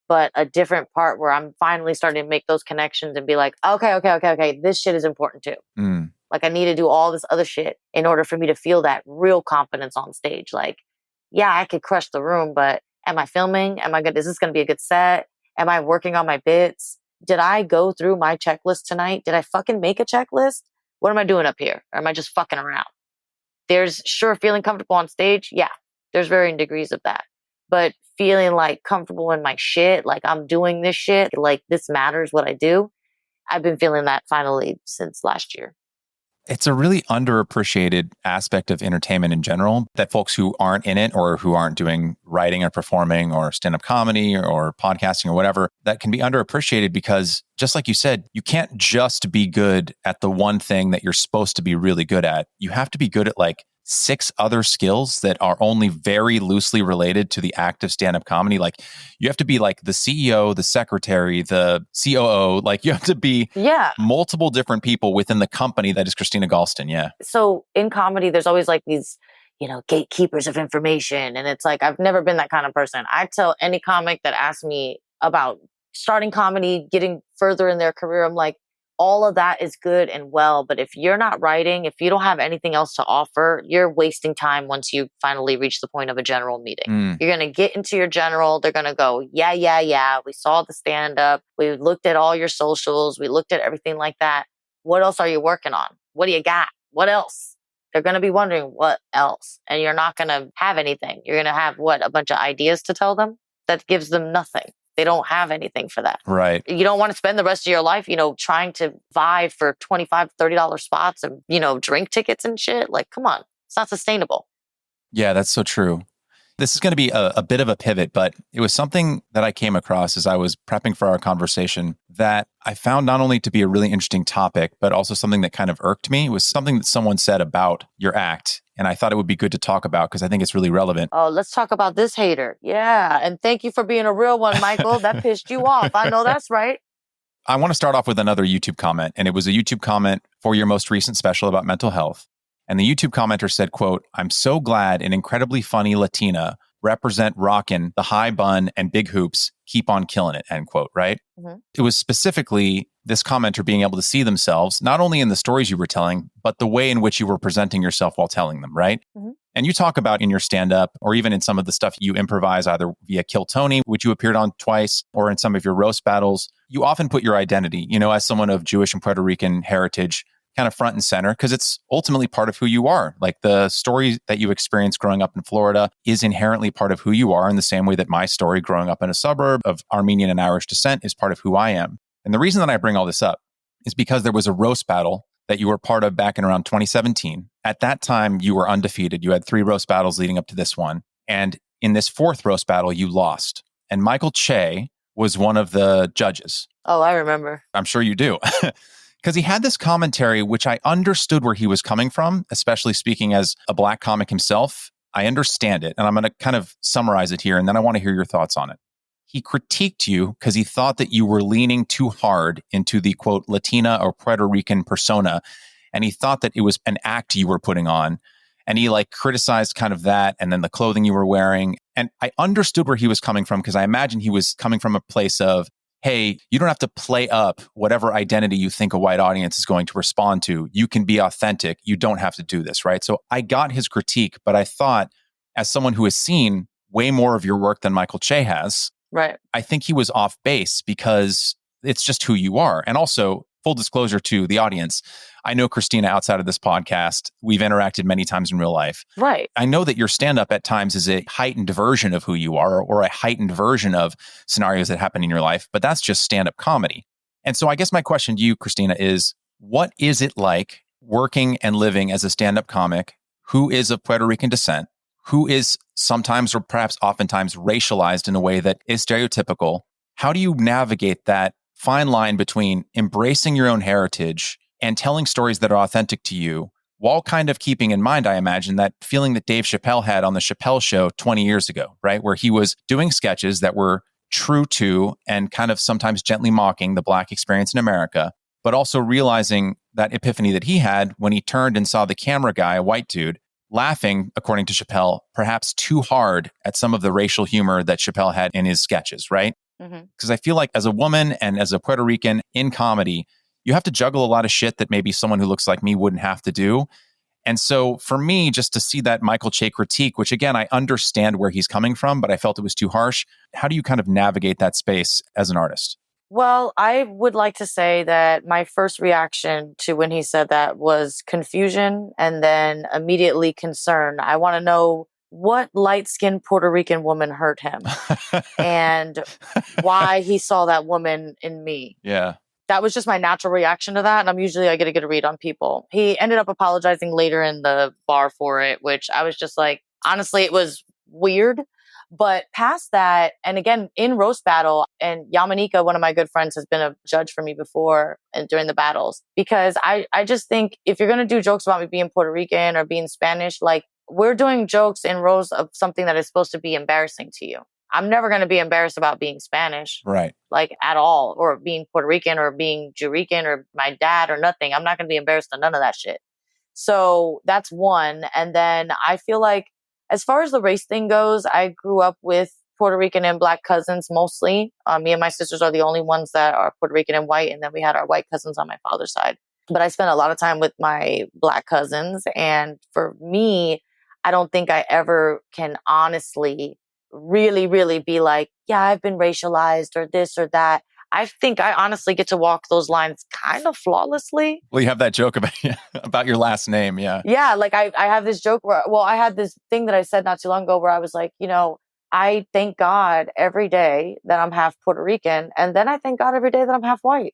but a different part where I'm finally starting to make those connections and be like, okay, this shit is important too. Mm. Like I need to do all this other shit in order for me to feel that real confidence on stage. Like, yeah, I could crush the room, but am I filming? Am I good? Is this going to be a good set? Am I working on my bits? Did I go through my checklist tonight? Did I fucking make a checklist? What am I doing up here? Or am I just fucking around? There's sure feeling comfortable on stage. Yeah, there's varying degrees of that. But feeling like comfortable in my shit, like I'm doing this shit, like this matters what I do. I've been feeling that finally since last year. It's a really underappreciated aspect of entertainment in general that folks who aren't in it or who aren't doing writing or performing or stand-up comedy or podcasting or whatever, that can be underappreciated because just like you said, you can't just be good at the one thing that you're supposed to be really good at. You have to be good at like 6 other skills that are only very loosely related to the act of stand-up comedy. Like you have to be like the CEO, the secretary, the COO, like you have to be multiple different people within the company that is Christina Galston. Yeah. So in comedy, there's always like these, you know, gatekeepers of information. And it's like, I've never been that kind of person. I tell any comic that asks me about starting comedy, getting further in their career, I'm like, all of that is good and well, but if you're not writing, if you don't have anything else to offer, you're wasting time once you finally reach the point of a general meeting. You're going to get into your general. They're going to go, yeah. We saw the stand up. We looked at all your socials. We looked at everything like that. What else are you working on? What do you got? What else? They're going to be wondering what else. And you're not going to have anything. You're going to have a bunch of ideas to tell them that gives them nothing. They don't have anything for that. Right. You don't want to spend the rest of your life, you know, trying to vie for $25, $30 spots and, you know, drink tickets and shit. Like, come on. It's not sustainable. Yeah, that's so true. This is going to be a bit of a pivot, but it was something that I came across as I was prepping for our conversation that I found not only to be a really interesting topic, but also something that kind of irked me. It was something that someone said about your act. And I thought it would be good to talk about because I think it's really relevant. Oh, let's talk about this hater. Yeah. And thank you for being a real one, Michael. That pissed you off. I know that's right. I want to start off with another YouTube comment. And it was a YouTube comment for your most recent special about mental health. And the YouTube commenter said, quote, "I'm so glad an incredibly funny Latina represent rockin' the high bun and big hoops, keep on killing it," end quote, right? Mm-hmm. It was specifically this commenter being able to see themselves, not only in the stories you were telling, but the way in which you were presenting yourself while telling them, right? Mm-hmm. And you talk about in your stand-up, or even in some of the stuff you improvise, either via Kill Tony, which you appeared on twice, or in some of your roast battles, you often put your identity, you know, as someone of Jewish and Puerto Rican heritage, kind of front and center, because it's ultimately part of who you are. Like the story that you experienced growing up in Florida is inherently part of who you are in the same way that my story growing up in a suburb of Armenian and Irish descent is part of who I am. And the reason that I bring all this up is because there was a roast battle that you were part of back in around 2017. At that time, you were undefeated. You had 3 roast battles leading up to this one. And in this 4th roast battle, you lost. And Michael Che was one of the judges. Oh, I remember. I'm sure you do. Because he had this commentary, which I understood where he was coming from, especially speaking as a Black comic himself. I understand it. And I'm going to kind of summarize it here. And then I want to hear your thoughts on it. He critiqued you because he thought that you were leaning too hard into the, quote, Latina or Puerto Rican persona. And he thought that it was an act you were putting on. And he like criticized kind of that and then the clothing you were wearing. And I understood where he was coming from because I imagine he was coming from a place of, hey, you don't have to play up whatever identity you think a white audience is going to respond to. You can be authentic. You don't have to do this, right? So I got his critique, but I thought, as someone who has seen way more of your work than Michael Che has, right, I think he was off base because it's just who you are. And also, full disclosure to the audience, I know Christina outside of this podcast. We've interacted many times in real life. right. I know that your stand-up at times is a heightened version of who you are or a heightened version of scenarios that happen in your life, but that's just stand-up comedy. And so I guess my question to you, Christina, is what is it like working and living as a stand-up comic who is of Puerto Rican descent, who is sometimes or perhaps oftentimes racialized in a way that is stereotypical? How do you navigate that fine line between embracing your own heritage and telling stories that are authentic to you, while kind of keeping in mind, I imagine, that feeling that Dave Chappelle had on the Chappelle Show 20 years ago, right? Where he was doing sketches that were true to and kind of sometimes gently mocking the Black experience in America, but also realizing that epiphany that he had when he turned and saw the camera guy, a white dude, laughing, according to Chappelle, perhaps too hard at some of the racial humor that Chappelle had in his sketches, right? Because I feel like as a woman and as a Puerto Rican in comedy, you have to juggle a lot of shit that maybe someone who looks like me wouldn't have to do. And so for me, just to see that Michael Che critique, which again, I understand where he's coming from, but I felt it was too harsh. How do you kind of navigate that space as an artist? Well, I would like to say that my first reaction to when he said that was confusion and then immediately concern. I want to know what light-skinned Puerto Rican woman hurt him and why he saw that woman in me. Yeah. That was just my natural reaction to that. And I get a good read on people. He ended up apologizing later in the bar for it, which I was just like, honestly, it was weird. But past that, and again, in roast battle, and Yamanika, one of my good friends, has been a judge for me before and during the battles, because I just think if you're going to do jokes about me being Puerto Rican or being Spanish, like, we're doing jokes in roast of something that is supposed to be embarrassing to you. I'm never going to be embarrassed about being Spanish, right? Like at all, or being Puerto Rican or being Jewrican or my dad or nothing. I'm not going to be embarrassed of none of that shit. So that's one. And then I feel like as far as the race thing goes, I grew up with Puerto Rican and Black cousins mostly. Me and my sisters are the only ones that are Puerto Rican and white. And then we had our white cousins on my father's side. But I spent a lot of time with my Black cousins. And for me, I don't think I ever can honestly really, really be like, yeah, I've been racialized or this or that. I think I honestly get to walk those lines kind of flawlessly. Well, you have that joke about your last name. Yeah. Yeah. Like I have this joke where, I had this thing that I said not too long ago where I was like, I thank God every day that I'm half Puerto Rican. And then I thank God every day that I'm half white.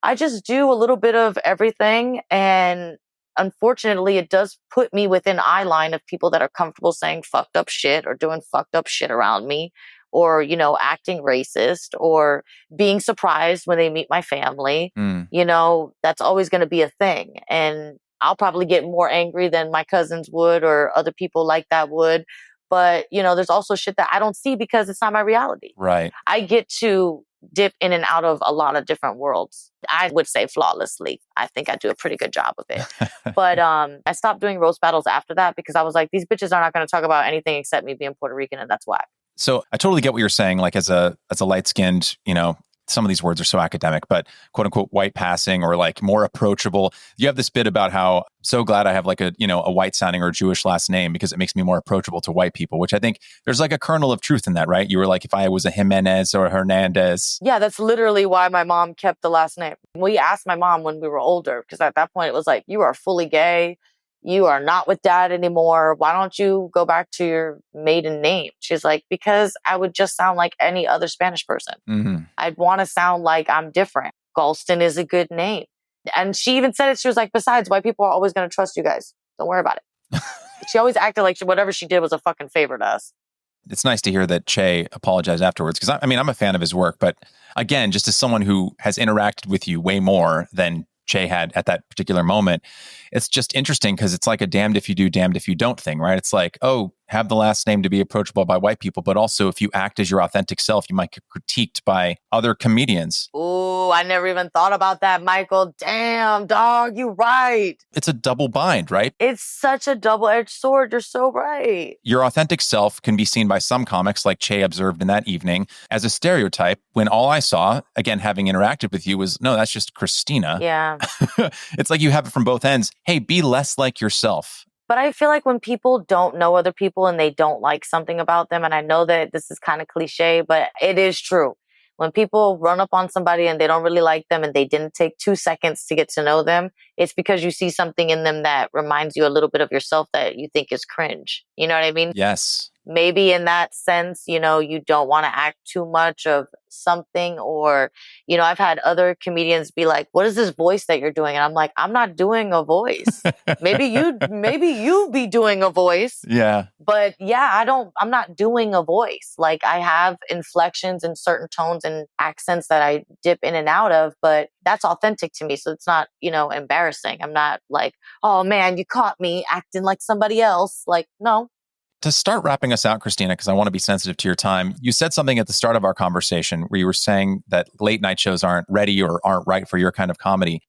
I just do a little bit of everything. And unfortunately, it does put me within eye line of people that are comfortable saying fucked up shit or doing fucked up shit around me, or, acting racist or being surprised when they meet my family. That's always going to be a thing. And I'll probably get more angry than my cousins would or other people like that would. But, there's also shit that I don't see because it's not my reality. Right. I get to dip in and out of a lot of different worlds. I would say flawlessly. I think I do a pretty good job of it. But I stopped doing roast battles after that because I was like, these bitches are not going to talk about anything except me being Puerto Rican, and that's why. So I totally get what you're saying. Like as a light-skinned, some of these words are so academic, but quote unquote white passing or like more approachable. You have this bit about how I'm so glad I have like a white sounding or Jewish last name because it makes me more approachable to white people, which I think there's like a kernel of truth in that, right? You were like, if I was a Jimenez or a Hernandez. Yeah, that's literally why my mom kept the last name. We asked my mom when we were older, because at that point it was like, you are fully gay. You are not with dad anymore. Why don't you go back to your maiden name? She's like, because I would just sound like any other Spanish person. Mm-hmm. I'd want to sound like I'm different. Galston is a good name. And she even said it. She was like, besides, white people are always going to trust you guys. Don't worry about it. She always acted like whatever she did was a fucking favor to us. It's nice to hear that Che apologized afterwards because I'm a fan of his work. But again, just as someone who has interacted with you way more than Che had at that particular moment, it's just interesting because it's like a damned if you do, damned if you don't thing, right? It's like, oh, have the last name to be approachable by white people, but also if you act as your authentic self, you might get critiqued by other comedians. Ooh, I never even thought about that, Michael. Damn, dog, you right. It's a double bind, right? It's such a double-edged sword. You're so right. Your authentic self can be seen by some comics, like Che observed in that evening, as a stereotype, when all I saw, again, having interacted with you, was, no, that's just Christina. Yeah. It's like you have it from both ends. Hey, be less like yourself. But I feel like when people don't know other people and they don't like something about them, and I know that this is kind of cliche, but it is true. When people run up on somebody and they don't really like them and they didn't take 2 seconds to get to know them, it's because you see something in them that reminds you a little bit of yourself that you think is cringe. You know what I mean? Yes. Maybe in that sense, you don't want to act too much of something, or, I've had other comedians be like, what is this voice that you're doing? And I'm like, I'm not doing a voice. maybe you be doing a voice. Yeah. But yeah, I'm not doing a voice. Like, I have inflections and certain tones and accents that I dip in and out of, but that's authentic to me. So it's not, embarrassing. I'm not like, oh man, you caught me acting like somebody else. Like, no. To start wrapping us out, Christina, because I want to be sensitive to your time, you said something at the start of our conversation where you were saying that late night shows aren't ready or aren't right for your kind of comedy.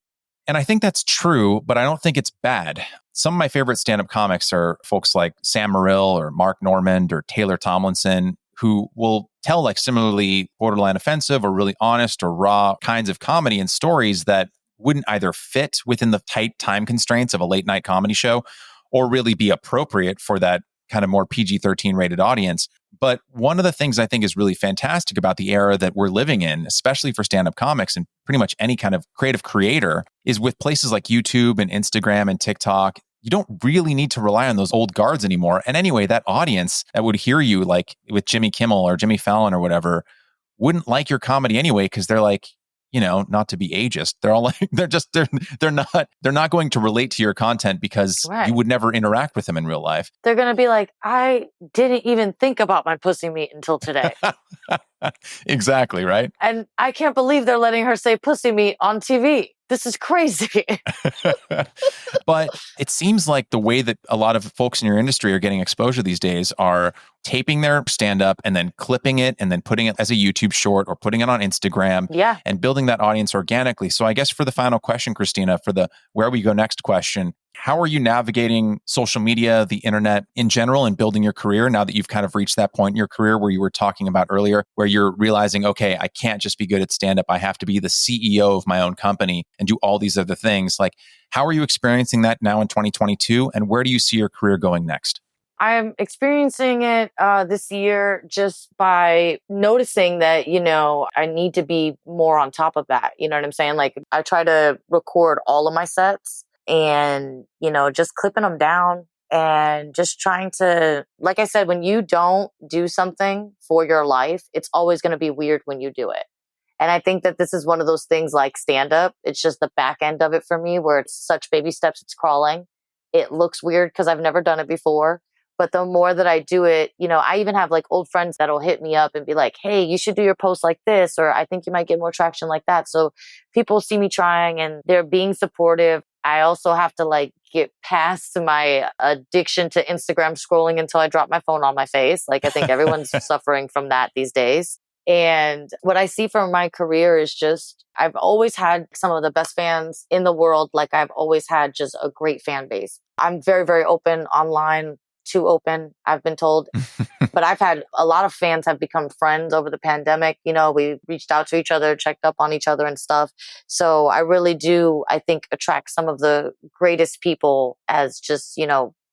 And I think that's true, but I don't think it's bad. Some of my favorite stand-up comics are folks like Sam Morrill or Mark Normand or Taylor Tomlinson, who will tell like similarly borderline offensive or really honest or raw kinds of comedy and stories that wouldn't either fit within the tight time constraints of a late night comedy show or really be appropriate for that kind of more PG-13 rated audience. But one of the things I think is really fantastic about the era that we're living in, especially for stand-up comics and pretty much any kind of creative creator, is with places like YouTube and Instagram and TikTok, you don't really need to rely on those old guards anymore. And anyway, that audience that would hear you like with Jimmy Kimmel or Jimmy Fallon or whatever wouldn't like your comedy anyway, because they're like, not to be ageist. They're all like, they're not going to relate to your content because you would never interact with them in real life. They're going to be like, I didn't even think about my pussy meat until today. Exactly, right? And I can't believe they're letting her say pussy meat on TV. This is crazy. But it seems like the way that a lot of folks in your industry are getting exposure these days are taping their stand-up and then clipping it and then putting it as a YouTube short or putting it on Instagram and building that audience organically. So I guess for the final question, Christina, for the where we go next question, how are you navigating social media, the internet in general, and building your career now that you've kind of reached that point in your career where you were talking about earlier, where you're realizing, okay, I can't just be good at stand-up. I have to be the CEO of my own company and do all these other things. Like, how are you experiencing that now in 2022? And where do you see your career going next? I'm experiencing it this year just by noticing that, I need to be more on top of that. You know what I'm saying? Like, I try to record all of my sets and, just clipping them down and just trying to, like I said, when you don't do something for your life, it's always going to be weird when you do it. And I think that this is one of those things like stand-up. It's just the back end of it for me where it's such baby steps, it's crawling. It looks weird because I've never done it before. But the more that I do it, I even have like old friends that'll hit me up and be like, hey, you should do your post like this, or I think you might get more traction like that. So people see me trying and they're being supportive. I also have to like get past my addiction to Instagram scrolling until I drop my phone on my face. Like, I think everyone's suffering from that these days. And what I see from my career is just, I've always had some of the best fans in the world. Like, I've always had just a great fan base. I'm very, very open online. Too open, I've been told. But I've had a lot of fans have become friends over the pandemic. We reached out to each other, checked up on each other and stuff. So I really do, I think, attract some of the greatest people as just,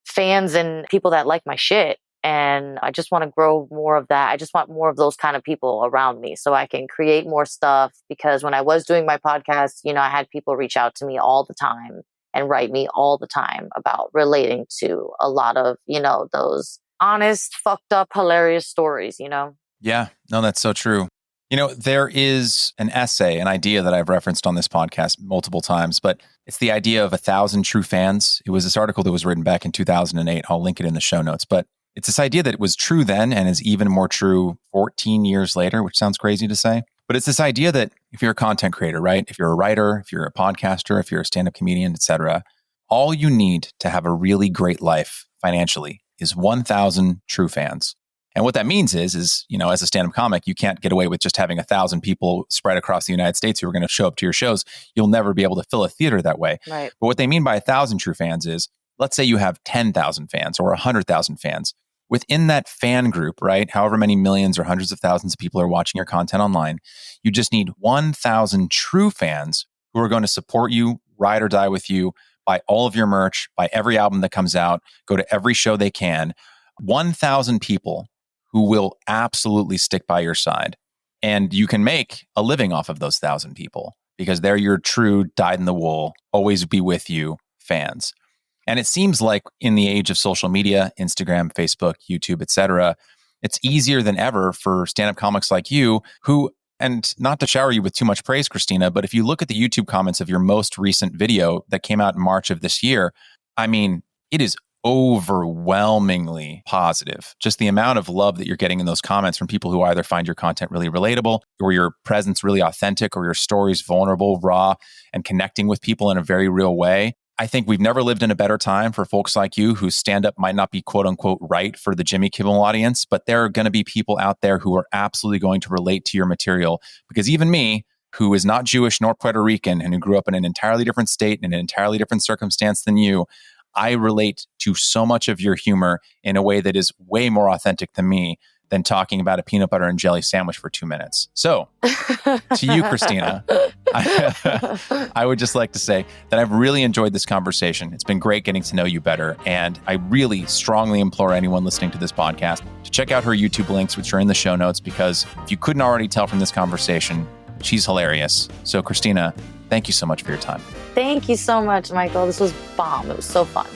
fans and people that like my shit. And I just want to grow more of that. I just want more of those kind of people around me so I can create more stuff. Because when I was doing my podcast, I had people reach out to me all the time and write me all the time about relating to a lot of, those honest, fucked up, hilarious stories, Yeah, no, that's so true. There is an essay, an idea that I've referenced on this podcast multiple times, but it's the idea of 1,000 true fans. It was this article that was written back in 2008. I'll link it in the show notes, but it's this idea that it was true then and is even more true 14 years later, which sounds crazy to say. But it's this idea that if you're a content creator, right? If you're a writer, if you're a podcaster, if you're a stand-up comedian, etc., all you need to have a really great life financially is 1,000 true fans. And what that means is, as a stand-up comic, you can't get away with just having 1,000 people spread across the United States who are going to show up to your shows. You'll never be able to fill a theater that way. Right. But what they mean by 1,000 true fans is, let's say you have 10,000 fans or 100,000 fans. Within that fan group, right, however many millions or hundreds of thousands of people are watching your content online, you just need 1,000 true fans who are going to support you, ride or die with you, buy all of your merch, buy every album that comes out, go to every show they can. 1,000 people who will absolutely stick by your side. And you can make a living off of those 1,000 people because they're your true dyed-in-the-wool, always be with you fans. And it seems like in the age of social media, Instagram, Facebook, YouTube, etc., it's easier than ever for stand-up comics like you who, and not to shower you with too much praise, Christina, but if you look at the YouTube comments of your most recent video that came out in March of this year, I mean, it is overwhelmingly positive. Just the amount of love that you're getting in those comments from people who either find your content really relatable or your presence really authentic or your stories vulnerable, raw, and connecting with people in a very real way. I think we've never lived in a better time for folks like you whose stand-up might not be quote unquote right for the Jimmy Kimmel audience, but there are going to be people out there who are absolutely going to relate to your material. Because even me, who is not Jewish nor Puerto Rican and who grew up in an entirely different state and an entirely different circumstance than you, I relate to so much of your humor in a way that is way more authentic than me than talking about a peanut butter and jelly sandwich for 2 minutes. So, to you, Christina, I would just like to say that I've really enjoyed this conversation. It's been great getting to know you better. And I really strongly implore anyone listening to this podcast to check out her YouTube links, which are in the show notes, because if you couldn't already tell from this conversation, she's hilarious. So, Christina, thank you so much for your time. Thank you so much, Michael. This was bomb. It was so fun.